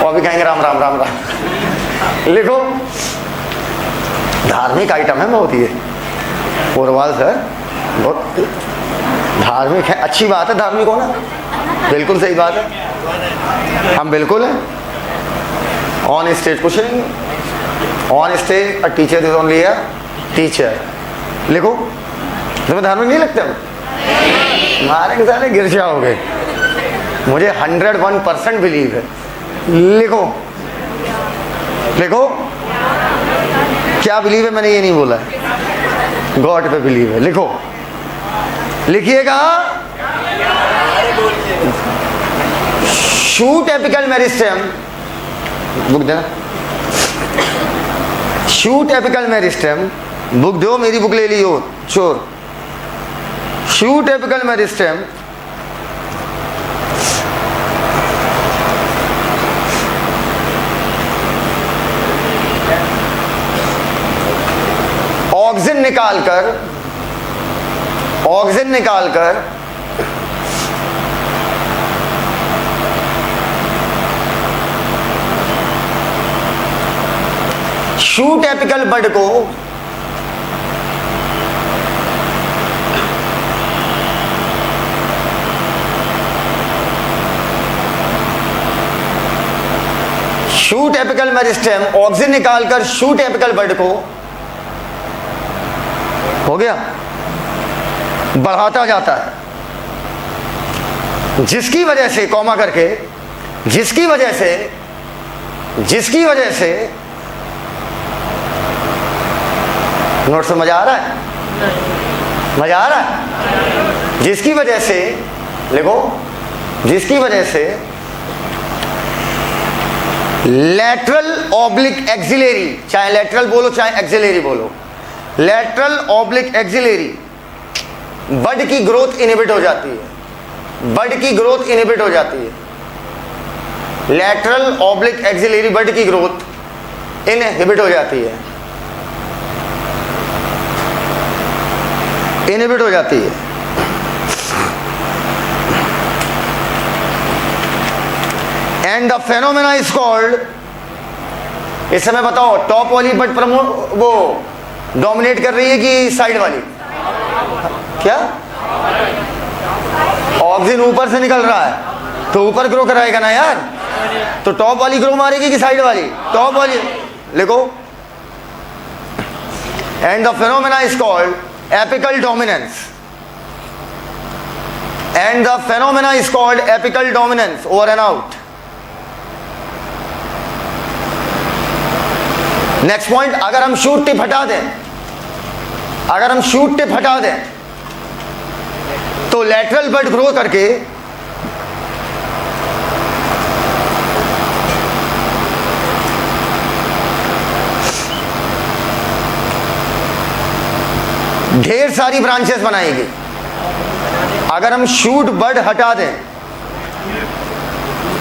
और भी कहेंगे राम राम राम राम। लिखो, धार्मिक आइटम है बहुत ये। पोरवाल सर बहुत धार्मिक है, अच्छी बात है धार्मिक होना, बिल्कुल सही बात है, हम बिल्कुल हैं। ऑन स्टेज कुछ नहीं, on stage a teacher is only a teacher. लिखो, तुम्हें धार्मिक नहीं लगते हो? मारे साले गिर जाओगे, मुझे 101% बिलीव है। लिखो लिखो, क्या बिलीव है? मैंने ये नहीं बोला है, गॉड पे बिलीव है। लिखो, लिखिएगा, शूट एपिकल मेरिस्टेम, बुक देना, शूट एपिकल मेरिस्टेम, बुक दो, मेरी बुक ले लियो चोर। शूट एपिकल मेरिस्टेम ऑक्सीजन निकालकर शूट एपिकल बड को शूट एपिकल मेरिस्टेम ऑक्सीजन निकालकर शूट एपिकल बड को हो गया बढ़ाता जाता है, जिसकी वजह से कॉमा करके, जिसकी वजह से नोट से मजा आ रहा है? मजा आ रहा है? जिसकी वजह से, लिखो, जिसकी वजह से लैटरल ऑब्लिक एक्सिलरी, चाहे लैटरल बोलो चाहे एक्सिलरी बोलो, लैटरल ऑब्लिक एक्सिलरी बड की ग्रोथ इनहिबिट हो जाती है, बड की ग्रोथ इनहिबिट हो जाती है, लैटरल ऑब्लिक एक्सिलरी बड की ग्रोथ इनहिबिट हो जाती है, इनहिबिट हो जाती है। And the phenomena is called, इस समय बताओ टॉप वाली बट वो डोमिनेट कर रही है कि साइड वाली? क्या? ऑक्सीजन ऊपर से निकल रहा है तो ऊपर ग्रो कराएगा ना यार, तो टॉप वाली ग्रो मारेगी कि साइड वाली? टॉप वाली। लिखो, and the phenomena is called apical dominance, and the phenomena is called apical dominance over and out. Next point, अगर हम शूट टिप हटा दें, अगर हम शूट टिप हटा दें तो लैटरल बड ग्रो करके ढेर सारी ब्रांचेस बनाएगी। अगर हम शूट बड हटा दें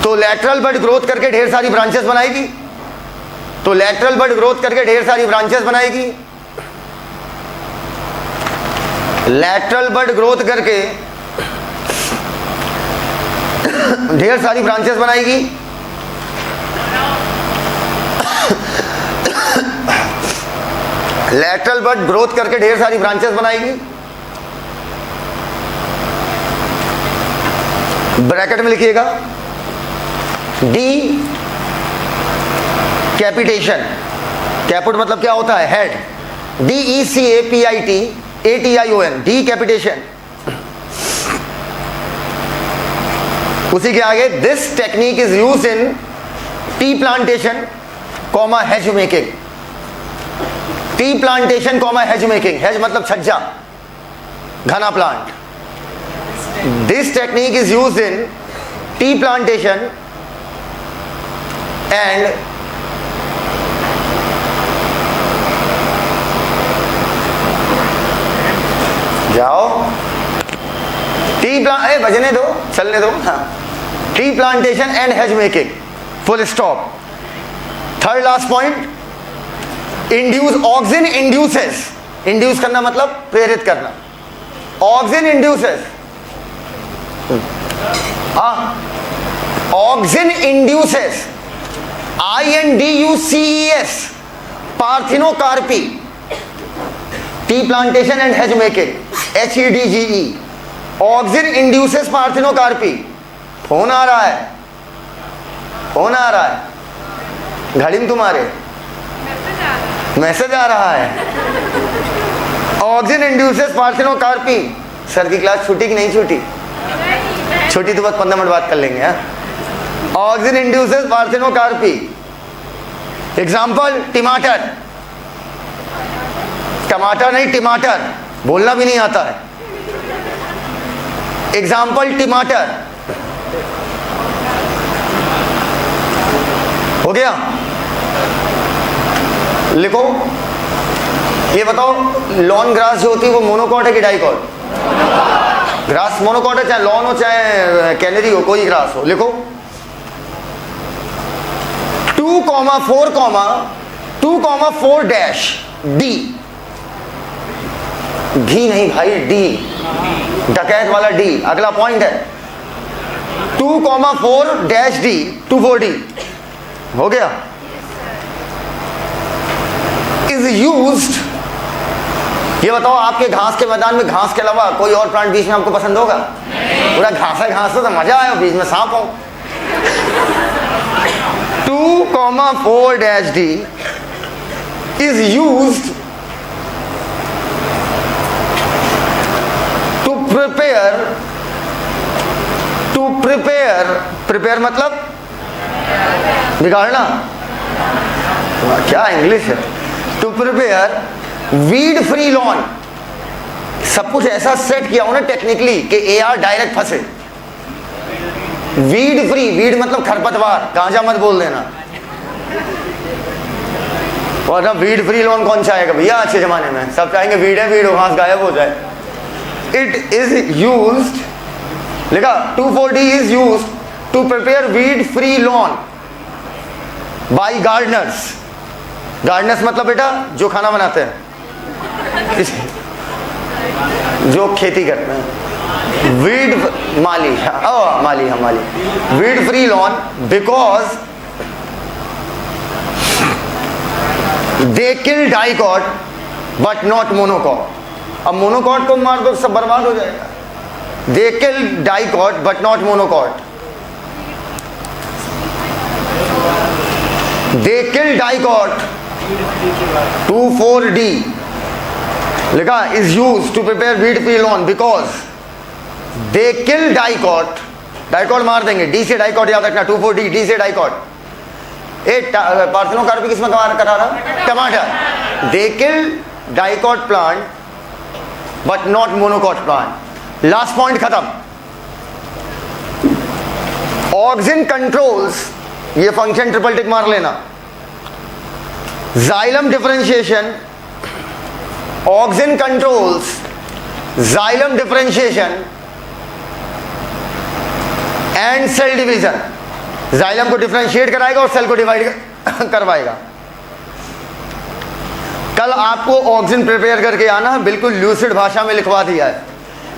तो लैटरल बड ग्रोथ करके ढेर सारी ब्रांचेस बनाएगी, तो लैटरल बड ग्रोथ करके ढेर सारी ब्रांचेस बनाएगी, लैटरल बड ग्रोथ करके ढेर सारी ब्रांचेस बनाएगी, लैटरल बड ग्रोथ करके ढेर सारी ब्रांचेस बनाएगी। ब्रैकेट में लिखिएगा डी कैपिटेशन, कैपुट मतलब क्या होता है? Head, DECAPITATION, D capitation. उसी के आगे this technique is use in tea plantation comma hedge making, tea plantation comma hedge making, hedge मतलब छज्जा, घना plant. This technique is use in T plantation and जाओ टी प्लांट, बजने दो, चलने दो, हाँ, T plantation and hedge making, full stop. Third last point, induce, auxin induces, induce करना मतलब प्रेरित करना, auxin induces, auxin induces INDUCES parthenocarpy, tea plantation and hedge making HEDGE, auxin induces parthenocarpy. Phone आ रहा है, फोन आ रहा है घड़ी में तुम्हारे, मैसेज आ रहा है। Auxin induces parthenocarpy. सर की क्लास छूटी कि नहीं छूटी? छुट्टी तो बस 15 मिनट बात कर लेंगे। Auxin induces parthenocarpy. एग्जाम्पल टमाटर, टमाटर नहीं टमाटर, बोलना भी नहीं आता है। एग्जाम्पल टमाटर हो गया। लिखो, ये बताओ लॉन ग्रास जो होती है वो मोनोकॉट है कि डाइकॉट? ग्रास मोनोकॉट है, चाहे लॉन हो चाहे कैनरी हो, कोई ग्रास हो। लिखो 2,4 डैश डी, घी नहीं भाई, डी डकैत वाला डी। अगला पॉइंट है 2,4 डैश डी 2,4D हो गया। इज यूज्ड, ये बताओ आपके घास के मैदान में घास के अलावा कोई और प्लांट बीच में आपको पसंद होगा? पूरा घास है, घास तो मजा आया, बीच में सांप हो। 2,4 dash D is used to prepare मतलब बिगाड़ना, क्या इंग्लिश है? To prepare weed free lawn. सब कुछ ऐसा सेट किया उन्हें टेक्निकली कि एआर डायरेक्ट फंसे। वीड फ्री, वीड मतलब खरपतवार, गांजा मत बोल देना। और ना वीड फ्री लॉन कौन चाहेगा भैया अच्छे जमाने में? सब चाहेंगे वीड है, वीड हो, घास गायब हो जाए। इट इज यूज्ड, लिखा 2,4D is used to prepare weed free lawn by gardeners. Gardeners मतलब बेटा जो खाना बनाते हैं, जो खेती करते हैं। वीड माली, माली, हाँ माली। Weed free lawn because they kill dicot but not monocot. अब मोनोकॉट को मार दो सब बर्बाद हो जाएगा। They kill dicot but not monocot. They kill dicot 2,4D लिखा is use to prepare weed free lawn because they kill dicot. Dicot मार देंगे, डी से डाइकॉट याद रखना, 2,4D डी से डाइकॉट। पार्थिनोकार्पी किसमें करा रहा? टमाटर। They kill dicot plant but not monocot plant. Last point खत्म। ऑक्सिन कंट्रोल्स, ये फंक्शन ट्रिपल टिक मार लेना। Xylem differentiation, auxin controls xylem differentiation and cell division. Xylem को डिफरेंशिएट कराएगा और सेल को डिवाइड करवाएगा। कल आपको ऑक्सिन प्रिपेयर करके आना, बिल्कुल ल्यूसिड भाषा में लिखवा दिया है।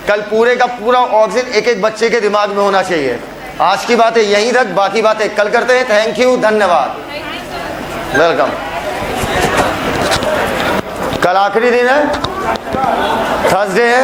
कल पूरे का पूरा ऑक्सिन एक एक बच्चे के दिमाग में होना चाहिए। आज की बातें यहीं तक, बाकी बातें कल करते हैं। थैंक यू, धन्यवाद, वेलकम। कल आखिरी दिन है, थर्सडे है।